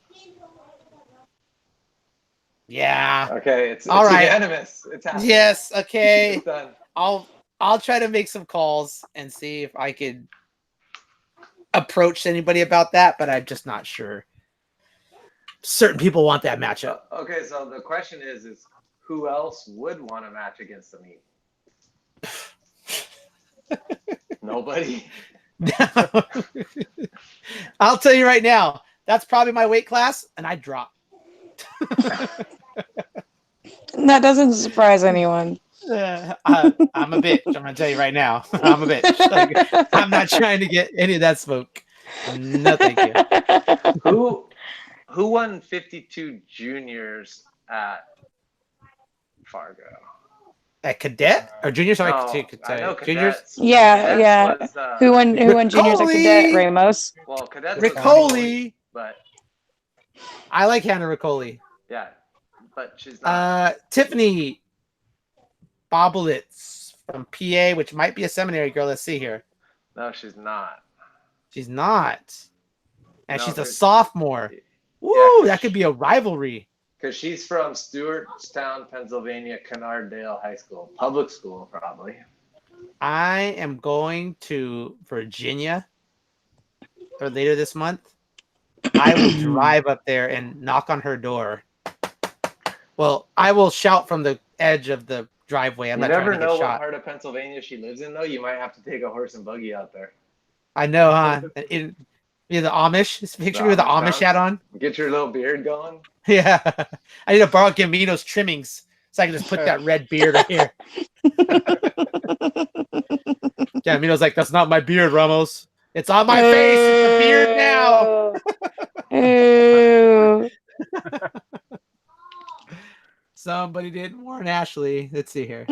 Yeah. Okay, it's all right. Unanimous. It's happening. Yes. Okay. It's done. I'll try to make some calls and see if I could approach anybody about that, but I'm just not sure. Certain people want that matchup. Okay, so the question is who else would want a match against the Meat? Nobody. I'll tell you right now, that's probably my weight class, and I drop. That doesn't surprise anyone. I'm a bitch. I'm gonna tell you right now. I'm a bitch. Like, I'm not trying to get any of that smoke. No, thank you. Who won 52 juniors at Fargo? A cadet or junior? Sorry, No, I know juniors. cadets. Yeah, Cadets yeah. was Who won juniors at cadet? Riccoli! Ramos. well, cadets was Riccoli. but I like Hannah Riccoli. yeah, but she's not. Tiffany Bobolitz from PA, which might be a seminary girl. Let's see here. No, she's not. She's not. And No, she's a there's- sophomore. Woo, 'cause that could be a rivalry. Because she's from Stewartstown, Pennsylvania, Kennard-Dale High School, public school probably. I am going to Virginia or later this month. I will drive up there and knock on her door. Well, I will shout from the edge of the driveway. I'm You not trying never to get know what shot. part of Pennsylvania she lives in, though. You might have to take a horse and buggy out there. I know, huh? You're the Amish. Just picture me with the Amish Amish hat on. Get your little beard going. Yeah. I need to borrow Gambino's trimmings so I can just put that red beard right here. Gambino's like, that's not my beard, Ramos. It's on my face. It's the beard now. Ew. Somebody didn't warn Ashley. Let's see here.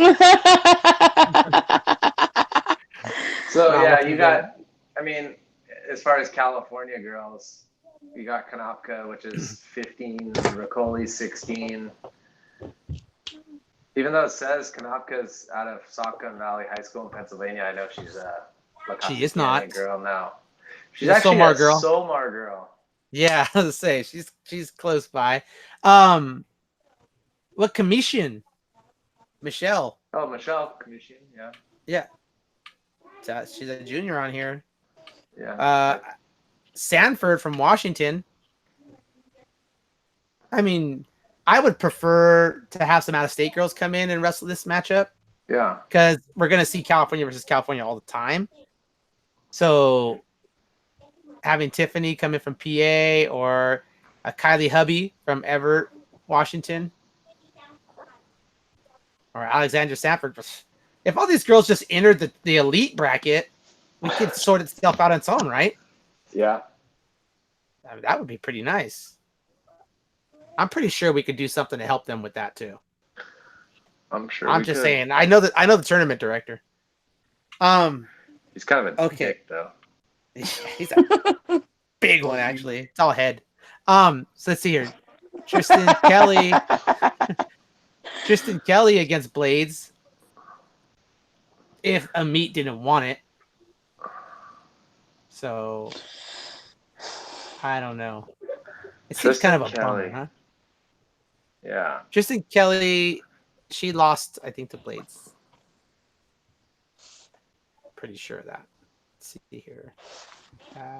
So Wow, yeah, what's you the got. I mean, as far as California girls, you got Konopka, which is 15, Riccoli 16. Even though it says Konopka's out of Saucon Valley High School in Pennsylvania, I know she's a She is not. girl now. She's a actually Somar girl. Somar girl. Yeah, I was gonna say she's close by. What commission? Michelle. Oh, Michelle Commission, yeah. Yeah. She's a junior on here. Yeah. Sanford from Washington. I mean, I would prefer to have some out-of-state girls come in and wrestle this matchup Yeah. because we're gonna see California versus California all the time. So having Tiffany come in from PA or a Kylie Hubby from Everett, Washington, or Alexandra Sanford. If all these girls just entered the elite bracket, we could sort itself out on its own, right? Yeah. I mean, that would be pretty nice. I'm pretty sure we could do something to help them with that too. I'm sure. I'm just saying. I know the tournament director. He's kind of a Okay. dick, though. He's a big one, actually. It's all head. So let's see here. Tristan Kelly. Tristan Kelly against Blades. If Amit didn't want it. So I don't know. It seems kind of a Tristan bummer, Kelly. huh? Yeah. Tristan Kelly, she lost, I think, to Blades. Pretty sure of that. Let's see here.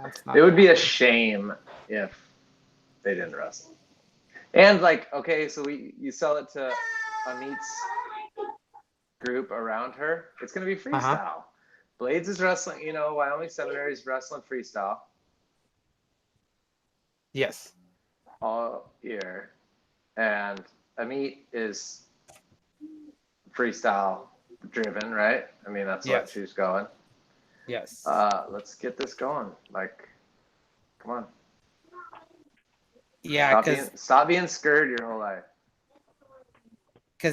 It's not It would be a that. shame if they didn't wrestle. And like, okay, so you sell it to Amit's group around her. It's gonna be freestyle. Blades is wrestling. Wyoming Seminary is wrestling freestyle Yes. all year, and Amit is freestyle driven, right? I mean, that's what Yes. she's going. Yes. Let's get this going. Like, come on. Yeah, because Stop being scared your whole life.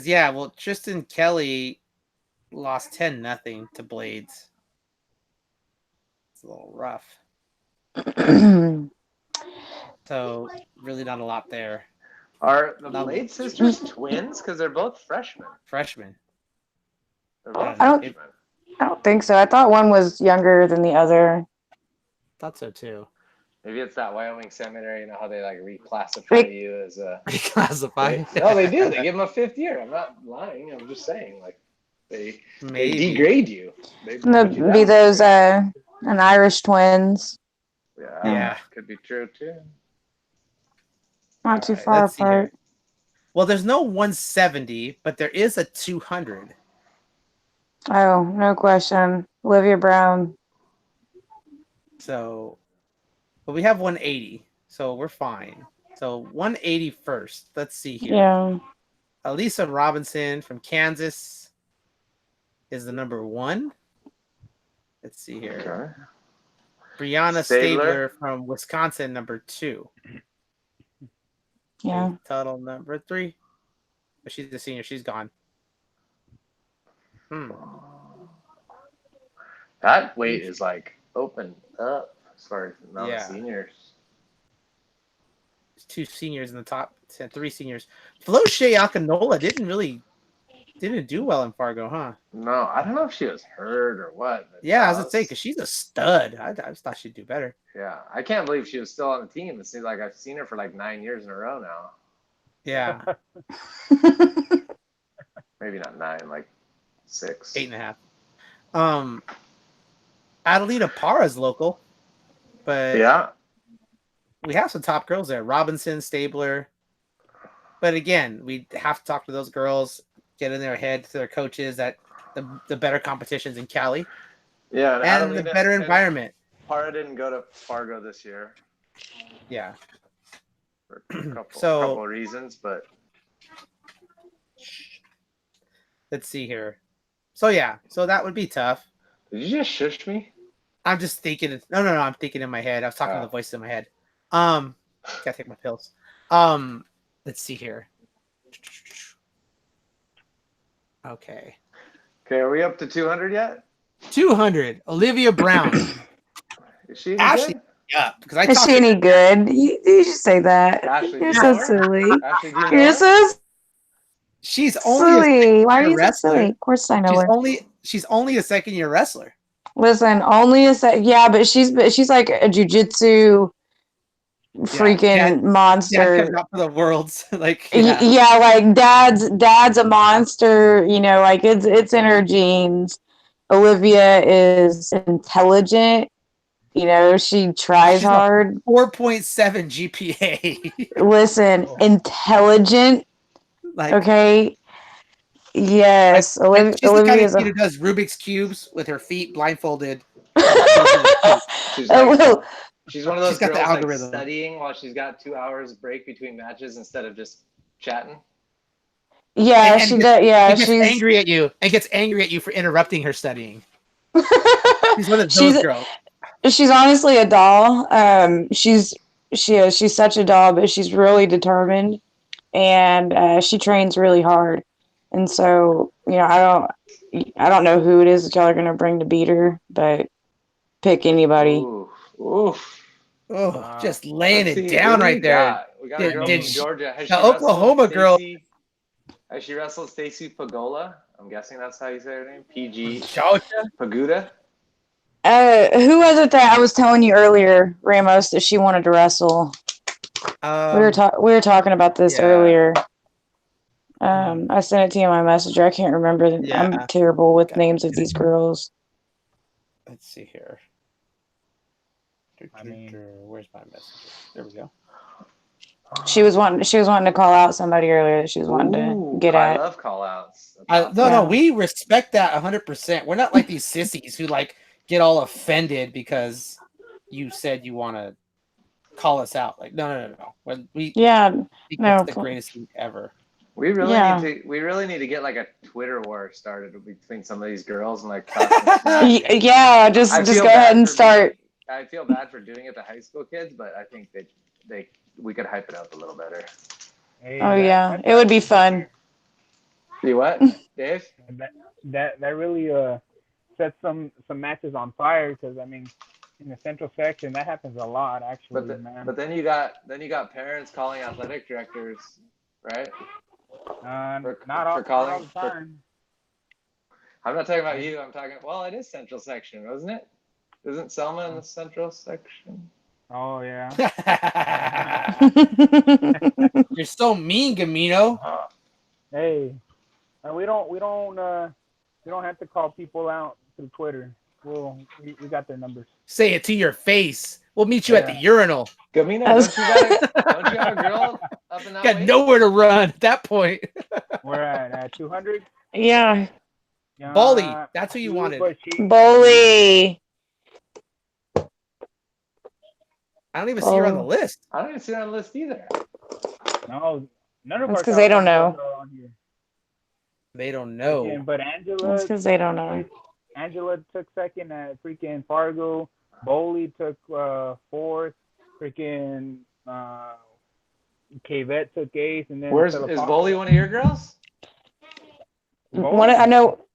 yeah, well, Tristan Kelly lost 10-0 to Blades. It's a little rough. So really not a lot there. Are the No. Blade sisters twins? Because they're both freshmen. Freshman. They're both I don't- freshmen. I don't think so. I thought one was younger than the other. Thought so too. Maybe it's that Wyoming Seminary. You know how they like reclassify you as a. Reclassified. No, they do. They give them a 5th year. I'm not lying. I'm just saying, like, they Maybe. degrade you. They And there'd put you be down. those an Irish twins, Yeah. Could be true too. not too Alright, far let's see here. apart. Well, there's no 170, but there is a 200. Oh, no question. Olivia Brown. So, but we have 180, so we're fine. So 180 first. Let's see here. Yeah. Elisa Robinson from Kansas. is the number 1. Let's see here. Okay. Brianna Stabler. Stabler from Wisconsin, number 2. Yeah. Faith Tuttle, number 3. But she's a senior. She's gone. That weight is like open up as far as the amount of Yeah. seniors. There's 2 seniors in the top 10, 3 seniors. Flo Shea Akinola didn't do well in Fargo, huh? No, I don't know if she was hurt or what. But Yeah, I was gonna say because she's a stud. I just thought she'd do better. yeah, I can't believe she was still on the team. It seems like I've seen her for like 9 years in a row now. Yeah, Maybe not 9, like 6. 8.5. Adelita Para's local, but Yeah. we have some top girls there. Robinson, Stabler. But again, we have to talk to those girls, get in their head to their coaches that the better competitions in Cali Yeah, and the Adelina better and environment. Para didn't go to Fargo this year Yeah. for a couple So- of reasons, but Let's see here. So yeah, so that would be tough. did you just shush me? I'm just thinking. No. I'm thinking in my head. I was talking to Oh. the voice in my head. Gotta take my pills. Let's see here. Okay. Okay, are we up to 200 yet? 200. Olivia Brown. Is she any Ashley- good? Yeah, because I Is talked she to any good? You should say that. Ashley, You're do you so know her? silly. Ashley, do you know You're her? so she's only a silly. Why are you so wrestler. silly? Of course I know her. She's only a second-year wrestler. Listen, only a sec. Yeah, but she's like a jujitsu freaking Dad monster. comes out for the worlds. Like Yeah, like dad's a monster, like it's in her genes. Olivia is intelligent, she tries She's a hard. 4.7 GPA. Listen, intelligent, Like okay? Yes, she's the kind Olivia of is kid who does Rubik's cubes with her feet blindfolded. She's like, she's one of those She's got the girls like algorithm. studying while she's got 2 hours break between matches instead of just chatting. Yeah, And she gets- does. Yeah, and gets she's angry at you and gets angry at you for interrupting her studying. She's one of those She's- girls. she's honestly a doll. She's such a doll, but she's really determined, and she trains really hard. And so, I don't know who it is that y'all are gonna bring to beat her, but pick anybody. Oof. Oh, just laying Let's it see, down what do right there. got? We got a Did- girl did from she- Georgia. Has the she wrestled Oklahoma girl- Has she wrestled Stacy Pagola? I'm guessing that's how you say her name. PG Georgia? Paguda. Who was it that I was telling you earlier, Ramos, that she wanted to wrestle? We were talking about this yeah. earlier. I sent it to you in my messenger. I can't remember. Yeah. I'm terrible with Okay. names of these girls. Let's see here. I mean- Where's my message? There we go. She was wanting to call out somebody earlier that she was wanting to get I at. love call outs. No, we respect that 100%. We're not like these sissies who like get all offended because you said you want to call us out. Like, no. We Yeah, think no. that's the greatest thing ever. We really Yeah. need to get like a Twitter war started between some of these girls and like talk some smack. Yeah, just I go feel ahead bad and for start. I feel bad for doing it to high school kids, but I think we could hype it up a little better. Hey, Oh yeah, it would be fun. You what, Dave? That really sets some matches on fire, because I mean, in the central section that happens a lot actually, man. But then you got parents calling athletic directors, right? Not all calling- the time. I'm not talking about you. I'm talking. Well, it is central section, wasn't it? Isn't Selma in the central section? Oh yeah. You're so mean, Gamino. Hey, we don't have to call people out through Twitter. We got their numbers. Say it to your face. We'll meet you at the urinal. Gamino, don't you have a girl up in that Got way? nowhere to run at that point. We're at 200. Yeah, Bolly, that's who you wanted. But she- bully. I don't even see her on the Oh. list. I don't even see her on the list either. No, none of That's our 'cause they don't California know. girls are on here. They don't Freaking- know. But That's Angela, because they don't know. Angela took second at freaking Fargo. Bowley took fourth. Freaking Cavett took eighth, and then Where's is Telefonica- Bowley one of your girls? Bowley? I know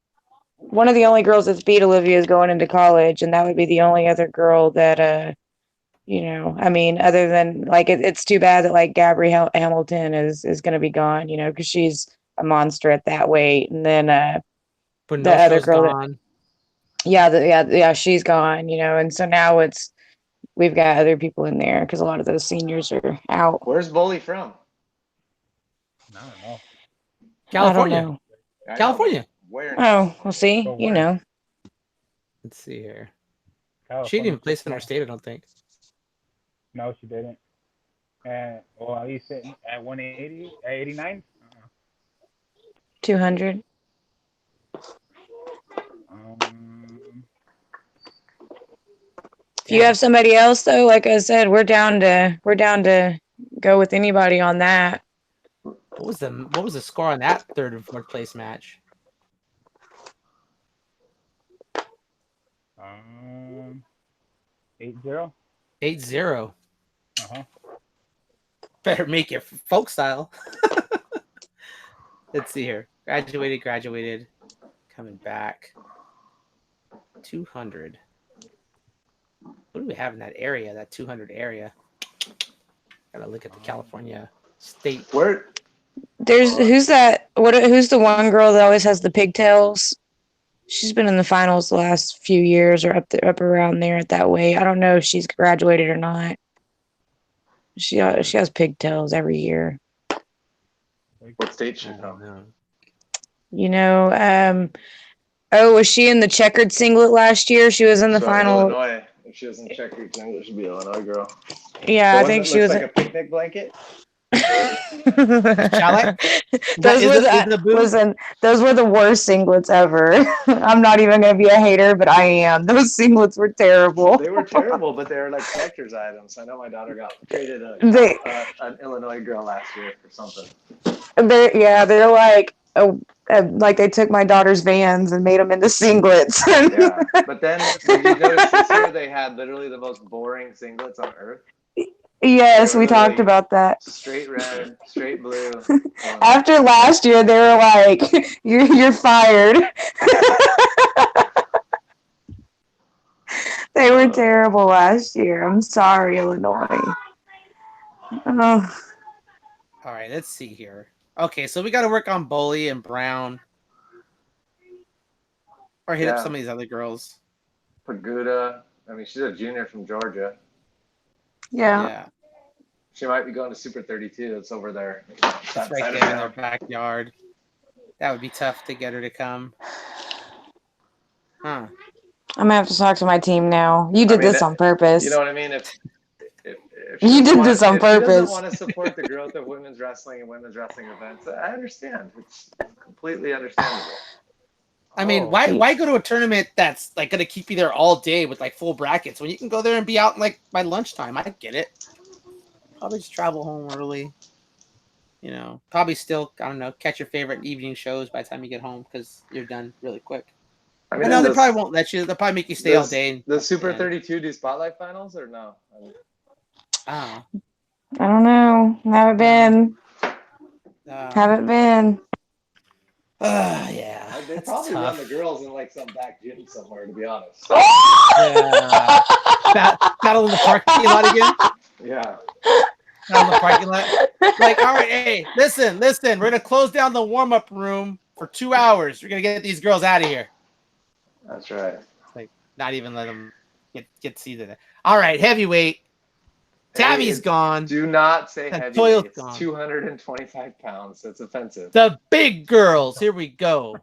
one of the only girls that's beat Olivia is going into college, and that would be the only other girl that I mean, other than like it's too bad that like Gabby Hamilton is going to be gone, because she's a monster at that weight, and then But the other girl that- gone. yeah, she's gone, and so now we've got other people in there because a lot of those seniors are out. Where's Bowley from? I don't know. California. I don't know. I know, California. Where? Oh, we'll see. So You where? know, Let's see here. She California. didn't even place in our state, I don't think. No, she didn't. And well, at least at 180, at 89. 200. If you have somebody else though, like I said, we're down to go with anybody on that. What was the score on that third and fourth place match? 8-0. 8-0. Uh-huh. Better make it folk style. Let's see here. Graduated. Coming back. 200. What do we have in that area? That 200 area. Gotta look at the California state. Where? Who's that? Who's the one girl that always has the pigtails? She's been in the finals the last few years, or up around there at that weight. I don't know if she's graduated or not. She has pigtails every year. What state she I don't from? know. Was she in the checkered singlet last year? She was in the So, final. Illinois. If she was in checkered single, it should be Illinois girl. Yeah, The I one think that she looks was. like a picnic blanket. Chalet? Those Is were it the booth? listen. Those were the worst singlets ever. I'm not even gonna be a hater, but I am. Those singlets were terrible. They were terrible, but they were like collector's items. I know my daughter got traded They- an Illinois girl last year for something. They're like they took my daughter's Vans and made them into singlets. Yeah, but then did you notice this year they had literally the most boring singlets on earth? Yes, we talked Literally about that. Straight red, straight blue. After last year, they were like, "You're fired." They were terrible last year. I'm sorry, Illinois. Oh, All right, let's see here. Okay, so we got to work on Bowley and Brown. Or hit up Yeah. some of these other girls. Pagoda. I mean, she's a junior from Georgia. yeah. Yeah. She might be going to Super 32. It's over there. It's That right side of there in their town. backyard. That would be tough to get her to come. Huh. I'm gonna have to talk to my team now. You did mean, this on purpose. You know what I mean? If You she did doesn't this on if she purpose. doesn't want to support the growth of women's wrestling and women's wrestling events, I understand. It's completely understandable. I mean, Oh. why go to a tournament that's like gonna keep you there all day with like full brackets when you can go there and be out like by lunchtime? I get it. Probably just travel home early. Probably still, I don't know, catch your favorite evening shows by the time you get home because you're done really quick. I I mean, know they does- probably won't let you. They'll probably make you stay all does day. The Super Yeah. 32 do spotlight finals or no? Oh, I don't know. Haven't been. Yeah. They That's probably run tough. the girls in like some back gym somewhere, to be honest. Yeah. Battle in the parking lot again. Yeah. Battle in the parking lot. Like, all right, hey, listen. We're gonna close down the warm-up room for 2 hours. We're gonna get these girls out of here. That's right. Not even let them get seated. All right, heavyweight. Tabby's Hey, gone. Do not say And heavy. Toyo's It's gone. 225 pounds. That's offensive. The big girls. Here we go.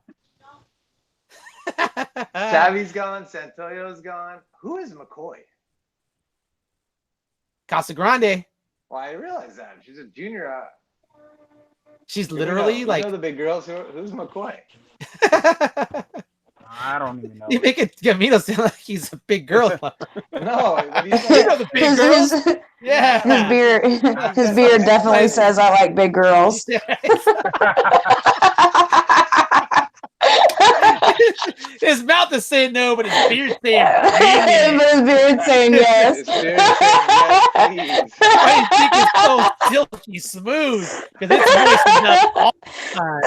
Tabby's gone. Santoyo's gone. Who is McCoy? Casa Grande. Well, I realize that. She's a junior. She's You literally know like. the big girls. Who's McCoy? I don't even know. You make it Gamino sound like he's a big girl. No, but he's You know the big His, girls. his, Yeah. his beard definitely says I like big girls. mouth is saying no, but his beard's saying But bring it. his beard's saying yes. His beard's saying yes, please. Why do you think it's so silky smooth? Because it's moistened up all the time.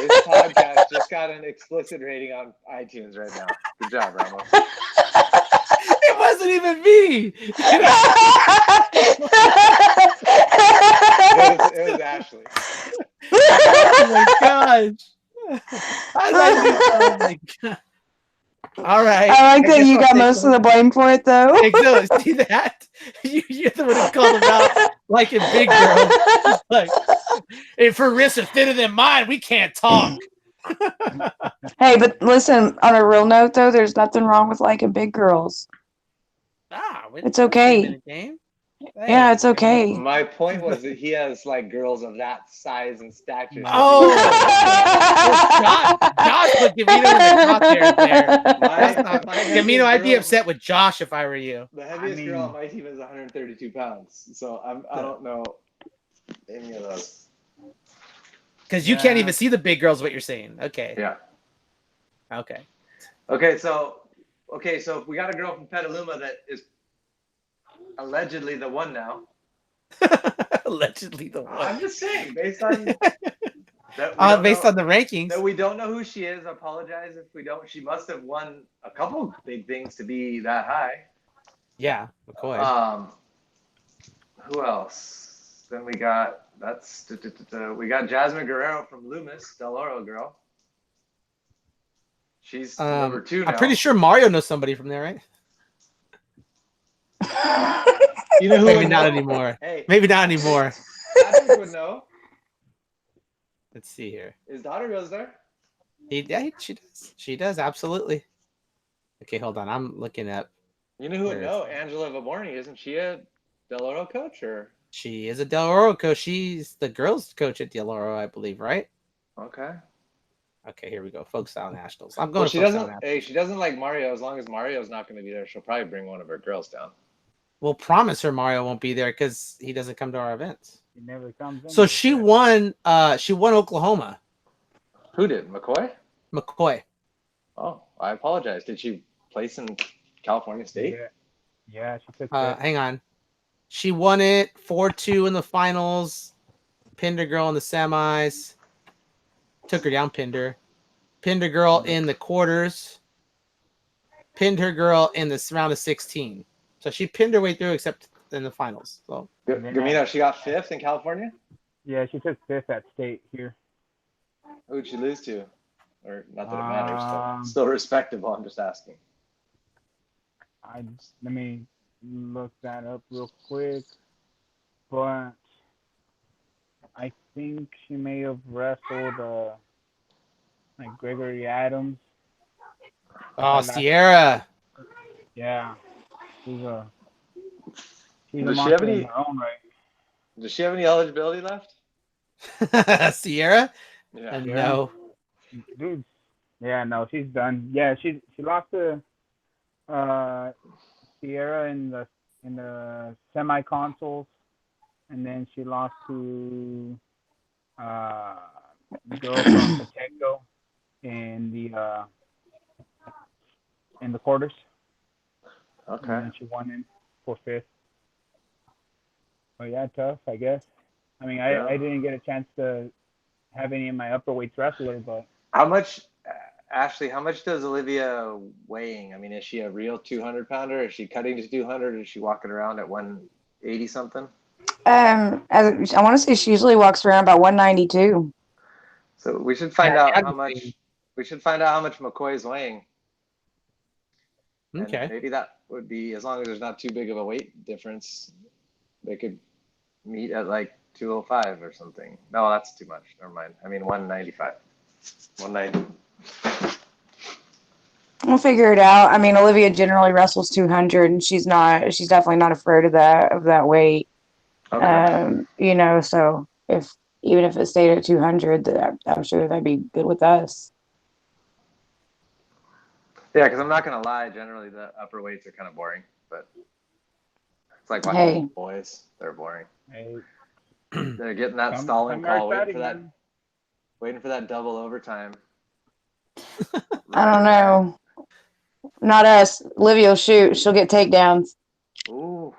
This podcast just got an explicit rating on iTunes right now. Good job, Ramos. It wasn't even me. It was Ashley. Oh my gosh. Oh my god. All right. I like that guess you I'll got take most of the blame for it, though. Exactly. See that? You're the one who called him out like a big girl. Like, if her wrists are thinner than mine, we can't talk. Hey, but listen, on a real note, though, there's nothing wrong with liking big girls. It's okay. Game. Yeah, it's okay. My point was that he has like girls of that size and stature. Oh, Josh put Gamino in the crosshairs there. Gamino, I'd be upset with Josh if I were you. The heaviest girl on my team is 132 pounds, so I don't know any of those. Because you can't even see the big girls. What you're saying? Okay. Yeah. Okay. So if we got a girl from Petaluma that is allegedly the one now. Allegedly the one. I'm just saying, based on on the rankings. That we don't know who she is. I apologize if we don't. She must have won a couple big things to be that high. Yeah, McCoy. Who else? Then we got we got Jasmine Guerrero from Loomis, Del Oro girl. She's number 2 now. I'm pretty sure Mario knows somebody from there, right? You know who? Maybe not anymore. Hey, maybe not anymore. Patrick would know. Let's see here. His daughter goes there. She does. She does, absolutely. Okay, hold on. I'm looking up. You know who would know? Angela Vaborny. Isn't she a Del Oro coach? Or she is a Del Oro coach. She's the girls' coach at Del Oro, I believe, right? Okay. Okay, here we go. Folk Style Nationals. I'm going. Well, she doesn't. Hey, she doesn't like Mario. As long as Mario's not going to be there, she'll probably bring one of her girls down. We'll promise her Mario won't be there because he doesn't come to our events. He never comes in. So she won. She won Oklahoma. Who did? McCoy? McCoy. Oh, I apologize. Did she place in California State? Yeah, she took hang on. She won it 4-2 in the finals. Pinned her girl in the semis. Took her down, pinned her. Pinned her girl in the quarters. Pinned her girl in the round of 16. So she pinned her way through except in the finals. So Gamino, she got 5th in California? Yeah, she took 5th at state here. Who'd she lose to? Or not that it matters, still respectable, I'm just asking. Let me look that up real quick. But I think she may have wrestled like Gregory Adams. Oh, Sierra. Yeah. She's a Does she have any in her own right. Does she have any eligibility left? Sierra? Yeah. No. Dude. Yeah, no, she's done. Yeah, she lost to Sierra in the semi-consoles, and then she lost to the girl from Pacheco in the quarters. Okay. And then she won in for 5th. But yeah, tough, I guess. I mean, I didn't get a chance to have any of my upper weights wrestler, but how much, Ashley? How much does Olivia weighing? I mean, is she a real 200 pounder? Is she cutting to 200? Is she walking around at 180 something? I want to say she usually walks around about 192. So we should find out how much. We should find out how much McCoy's weighing. Okay. And maybe that would be, as long as there's not too big of a weight difference, they could meet at like 205 or something. No, that's too much. Never mind. I mean 195. 190. We'll figure it out. I mean, Olivia generally wrestles 200, and she's definitely not afraid of that weight. Okay. You know, so even if it stayed at 200, I'm sure that'd be good with us. Yeah, because I'm not gonna lie. Generally, the upper weights are kind of boring, but it's like watching boys. They're boring. Hey. They're getting that stalling call, waiting for that double overtime. I don't know. Not us. Olivia will shoot. She'll get takedowns. Ooh,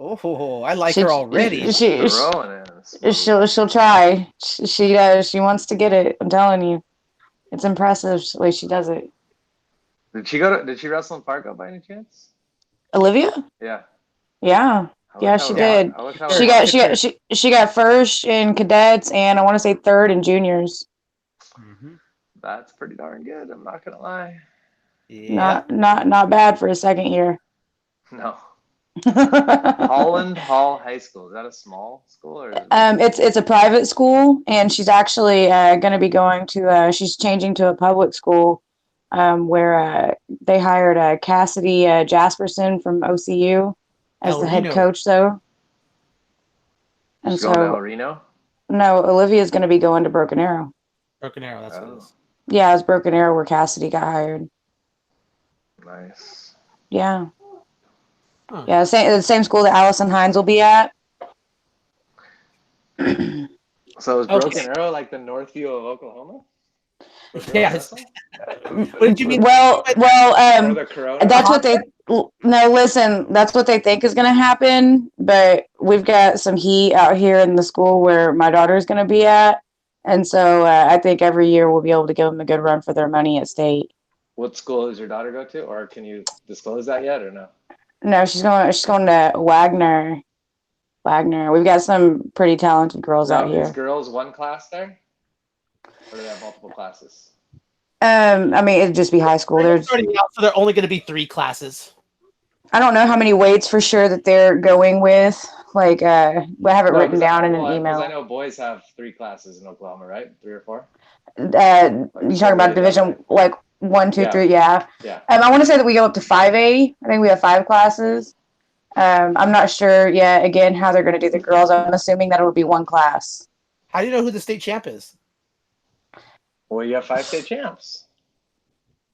Oh, I like She, her already. throwing in. she'll try. She does. She wants to get it. I'm telling you, it's impressive the way she does it. Did she wrestle in Fargo by any chance? Olivia? Yeah. Yeah. I Yeah, wish I she was did. I wish I She was got on she got she got first in cadets and I want to say third in juniors. Mm-hmm. That's pretty darn good. I'm not gonna lie. Yeah. Not bad for a second year. No. Holland Hall High School. Is that a small school or? It's a private school, and she's actually going to be going to. She's changing to a public school, where they hired Cassidy Jasperson from OCU as El the head Reno. coach, though. And She's going to El so, Reno. no, Olivia's going to be going to Broken Arrow. Broken Arrow, that's what it Oh, is. Yeah, it's Broken Arrow where Cassidy got hired. nice. Yeah, Huh. yeah, the same school that Allison Hines will be at. So is Okay. Broken Arrow like the Northview of Oklahoma? Yes. What did you mean? Well, Or the Corona? that's what they. No, listen, that's what they think is going to happen. But we've got some heat out here in the school where my daughter's going to be at, and so I think every year we'll be able to give them a good run for their money at state. What school does your daughter go to, or can you disclose that yet, or no? No, she's going to Wagner. Wagner. We've got some pretty talented girls out Now, here. is girls one class there, or do they have multiple classes? I mean, it'd just be high school. They're There's, starting out, so they're only going to be 3 classes. I don't know how many weights for sure that they're going with. Like, I have it written down in an Because email. I know boys have 3 classes in Oklahoma, right? 3 or 4. You talking about division like 1, 2, 3? Yeah. Yeah. I want to say that we go up to 5A. I think we have 5 classes. I'm not sure yet. Again, how they're going to do the girls. I'm assuming that it'll be 1 class. How do you know who the state champ is? Well, you have 5 state champs.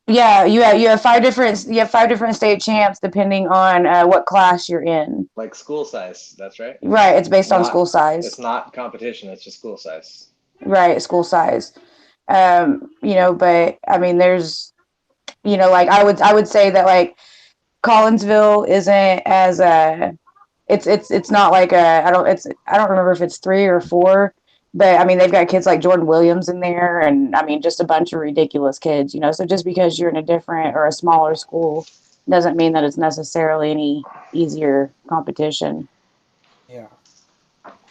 Yeah, you have 5 different state champs depending on what class you're in. Like school size, that's right. Right, it's based on school size. It's not competition; it's just school size. Right, school size. But I mean, there's, like I would say that like Collinsville isn't as it's not like I don't remember if it's 3 or 4, but I mean they've got kids like Jordan Williams in there, and I mean just a bunch of ridiculous kids, So just because you're in a different or a smaller school doesn't mean that it's necessarily any easier competition. Yeah.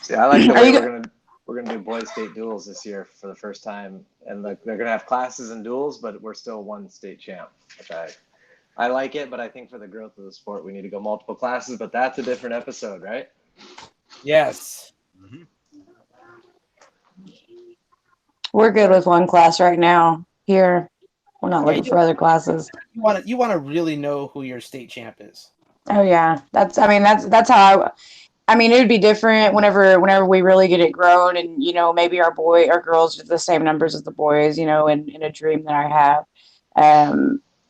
See, I like the way we're gonna do boys state duels this year for the first time, and like they're gonna have classes and duels, but we're still 1 state champ, which I like it, but I think for the growth of the sport, we need to go multiple classes, but that's a different episode, right? Yes. Mm-hmm. We're good with 1 class right now here. We're not looking for other classes. You want to really know who your state champ is. Oh yeah, that's how I mean, it would be different whenever we really get it grown, and maybe our girls are the same numbers as the boys, in a dream that I have.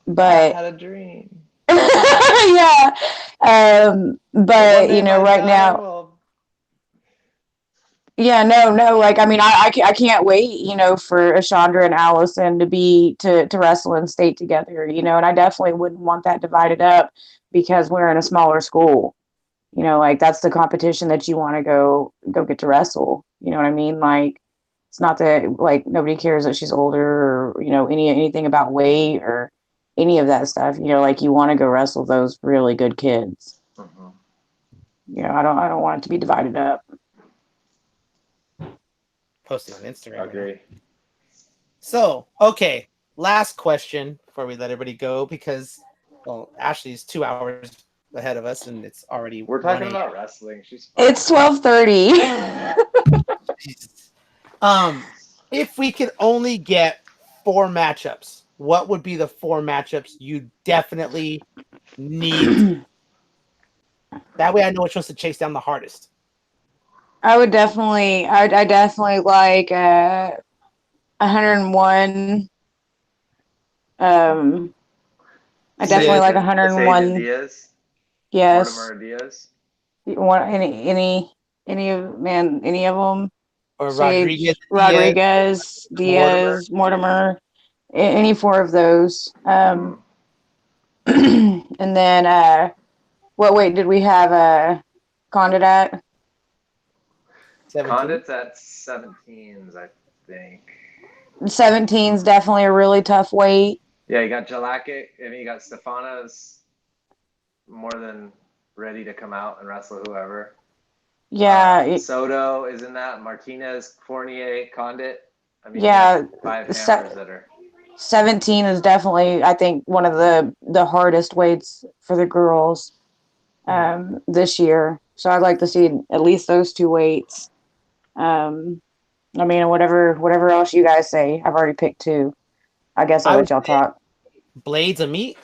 But I had a dream. yeah, but right now, yeah, no, like I mean, I can't wait, for Ashandra and Allison to wrestle in state together, and I definitely wouldn't want that divided up because we're in a smaller school. Like that's the competition that you want to go get to wrestle. You know what I mean? Like it's not that like nobody cares that she's older or anything about weight or any of that stuff. Like you want to go wrestle those really good kids. Mm-hmm. I don't want it to be divided up. Posting on Instagram. Agree. So, okay, last question before we let everybody go because, well, Ashley's 2 hours ahead of us and it's already. We're talking about wrestling. It's 12:30. If we could only get 4 matchups, what would be the 4 matchups you definitely need? That way, I know which ones to chase down the hardest. I definitely like 101. I definitely like 101. Diaz. Yes. Mortimer Diaz. You want any of them? Or Sage, Rodriguez, Diaz, Mortimer, any 4 of those. And then what weight did we have Condit at? 17. Condit's at 17s, I think. 17's definitely a really tough weight. Yeah, you got Jalakik. I mean, you got Stefano's more than ready to come out and wrestle whoever. Yeah, Soto is in that. Martinez, Fournier, Condit. I mean, Yeah, you have 5 se- hammers that are. 17 is definitely, I think, one of the hardest weights for the girls this year. So I'd like to see at least those two weights. I mean, whatever else you guys say, I've already picked two. I guess I'll I let would y'all say talk. Blades of meat.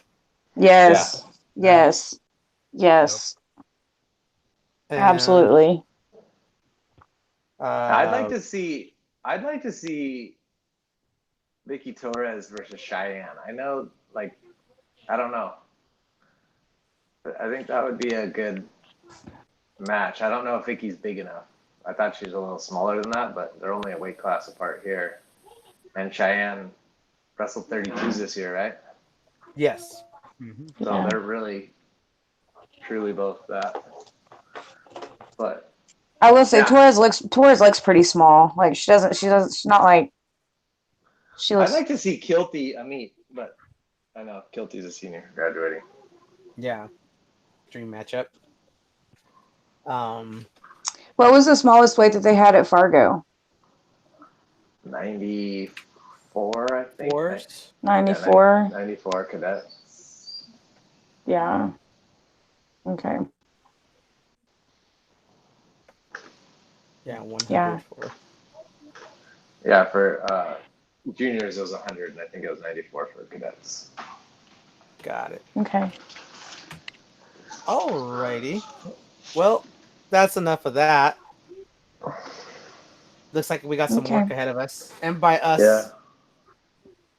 Yes, yes, yes, And, absolutely. I'd like to see Vicky Torres versus Cheyenne. I know, like, I don't know. But I think that would be a good match. I don't know if Vicky's big enough. I thought she was a little smaller than that, but they're only a weight class apart here. And Cheyenne wrestled 32s this year, right? yes. So Yeah. they're really, truly both that. But I will say Yeah. Torres looks pretty small. Like she's not like she I'd looks. like to see Kilty Amit, but I know Kilty's a senior graduating. Yeah. Dream matchup. What was the smallest weight that they had at Fargo? 94, I think. Fours. 94. 94 cadet. Yeah. Okay. Yeah, 100 Yeah. for. Yeah, for juniors it was 100, and I think it was 94 for cadets. Got it. Okay. Alrighty. Well, that's enough of that. Looks like we got some Okay. work ahead of us. And by us, Yeah.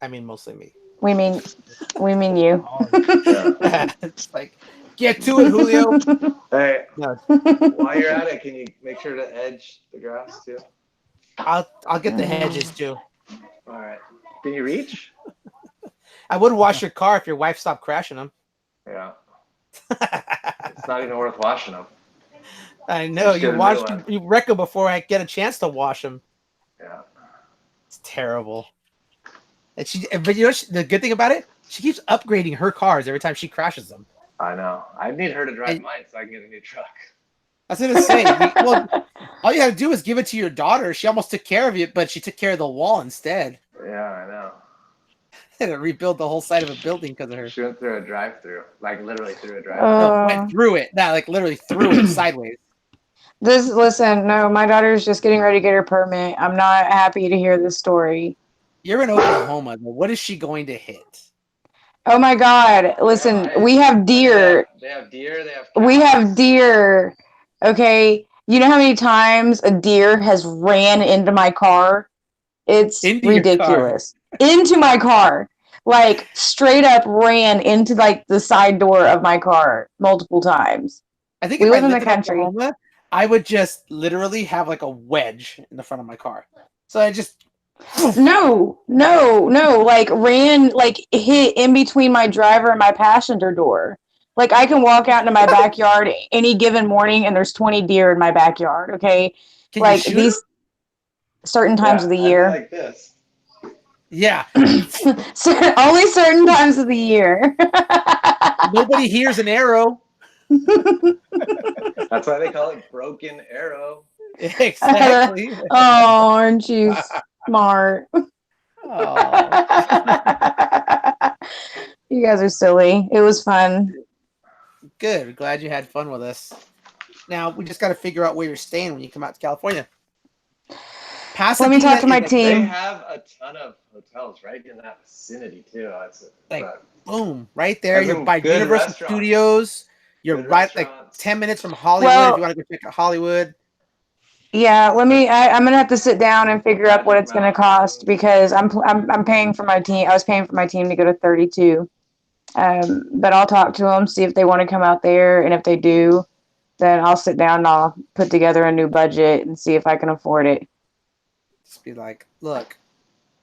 I mean mostly me. We mean you. It's like, get to it, Julio. Hey, No, while you're at it, can you make sure to edge the grass too? I'll get the hedges too. All right. Can you reach? I would wash your car if your wife stopped crashing them. Yeah. It's not even worth washing them. I know Just get you a wash new one. you wreck them before I get a chance to wash them. Yeah. It's terrible. And but you know the good thing about it, she keeps upgrading her cars every time she crashes them. I know. I need her to drive And- mine so I can get a new truck. I was gonna say, well, all you have to do is give it to your daughter. She almost took care of it, but she took care of the wall instead. Yeah, I know. Had to rebuild the whole side of a building because of her. She went through a drive-through, like literally through a drive-through. No, went through it. Not like literally through it sideways. Listen, no, my daughter's just getting ready to get her permit. I'm not happy to hear this story. You're in Oklahoma. What is she going to hit? Oh my God. Listen, Yeah, we have deer. They have deer. They have. We cows. have deer. Okay. You know how many times a deer has ran into my car? It's Into your ridiculous. Into my car. Like straight up ran into like the side door of my car multiple times. I think We if live I in the lived country. Oklahoma, I would just literally have like a wedge in the front of my car. So I just No. Like ran, like hit in between my driver and my passenger door. Like I can walk out into my backyard any given morning and there's 20 deer in my backyard. Okay. can Like you shoot these them? certain times of the I'd be year. like this. Yeah. So, only certain times of the year. Nobody hears an arrow. That's why they call it broken arrow. Exactly. Oh, aren't you smart? Oh, You guys are silly. It was fun. good. Glad you had fun with us. Now we just got to figure out where you're staying when you come out to California. Let me talk to my is They team. have a ton of hotels right in that vicinity too. Like, boom, right there. Has You're some by good Universal restaurants. Studios. You're Good right like restaurants. 10 minutes from Hollywood Well- if you want to go check out Hollywood. Yeah, I'm gonna have to sit down and figure out what it's gonna cost because I'm paying for my team. I was paying for my team to go to 32. But I'll talk to them, see if they want to come out there, and if they do, then I'll sit down and I'll put together a new budget and see if I can afford it. Just be like, look,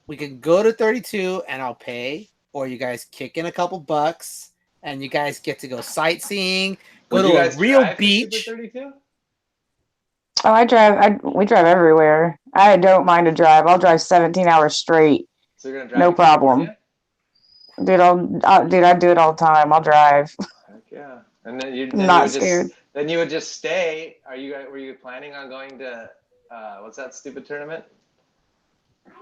we can go to 32 and I'll pay, or you guys kick in a couple bucks and you guys get to go sightseeing, go Would to you a guys real drive to beach. Super 32? Oh, we drive everywhere. I don't mind to drive. I'll drive 17 hours straight. So you're gonna drive No to problem. California? Dude, I do it all the time. I'll drive. Heck yeah. And then you Not would scared. just stay. Were you planning on going to what's that stupid tournament?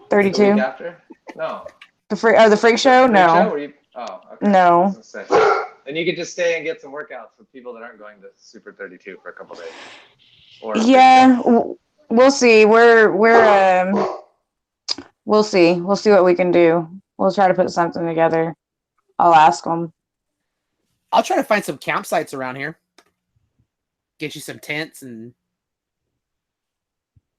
The week 32. after? No. The freak show? Freak No. show? Were you, oh, okay. No. I was gonna say. Then you could just stay and get some workouts with people that aren't going to Super 32 for a couple days. Or Yeah, we'll see. We'll see. We'll see what we can do. We'll try to put something together. I'll ask them. I'll try to find some campsites around here. Get you some tents, and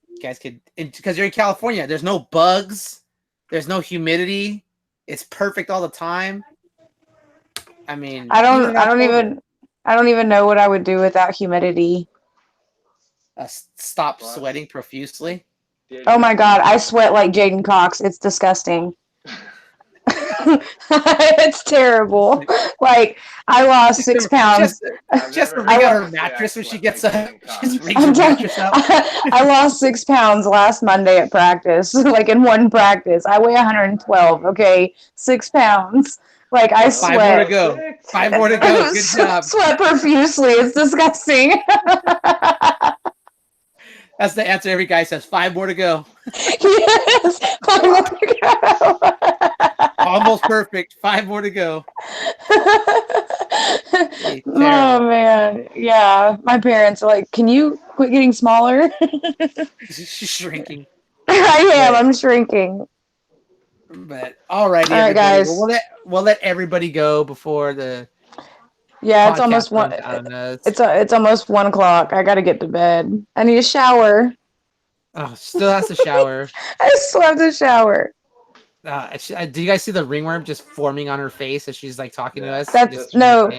you guys could, because you're in California. There's no bugs. There's no humidity. It's perfect all the time. I mean, I don't even know what I would do without humidity. Stop sweating profusely. Oh my God, I sweat like Jaden Cox. It's disgusting. It's terrible. Like, I lost 6 pounds. Just ring out her mattress when she gets up. Just ring her mattress up. I lost 6 pounds last Monday at practice, like in one practice. I weigh 112. Okay, 6 pounds. Like, I sweat. 5 more to go. 5 more to go. Good job. Sweat profusely. It's disgusting. That's the answer every guy says. 5 more to go. Yes, 5 more to go. Almost perfect. 5 more to go. Oh man, yeah. My parents are like, "Can you quit getting smaller?" She's shrinking. I am. I'm shrinking. But alrighty, All right, guys. Well, we'll let everybody go before the Yeah, it's almost podcast 1. runs out on us. It's almost 1 o'clock. I gotta get to bed. I need a shower. Oh, still has to shower. I still have to shower. Do you guys see the ringworm just forming on her face as she's like talking to us? That's no.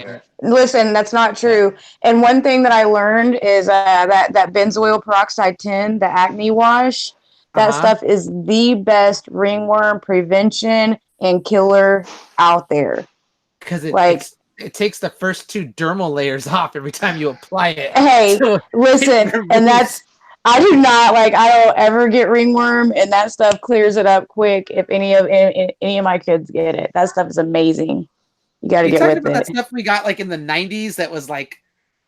Listen, that's not true. And one thing that I learned is that benzoyl peroxide 10, the acne wash, that stuff is the best ringworm prevention and killer out there. Because it takes the first 2 dermal layers off every time you apply it. Hey, so listen, and I don't ever get ringworm, and that stuff clears it up quick if any of my kids get it. That stuff is amazing. You got to get with about it. That stuff we got like in the 90s that was like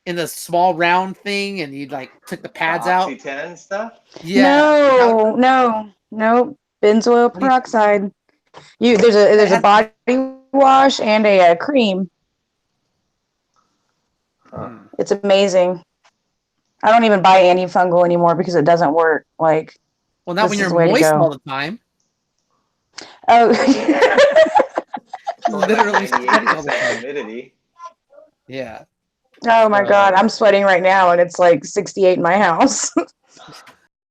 in the small round thing, and you like took the pads out. Oxy-10 stuff? Yeah. No. Benzoyl peroxide. There's a body wash and a cream. It's amazing. I don't even buy antifungal anymore because it doesn't work. Like, well, not when you're moist all the time. Oh, literally sweating all the time. Humidity. Yeah. Oh my God, I'm sweating right now, and it's like 68 in my house.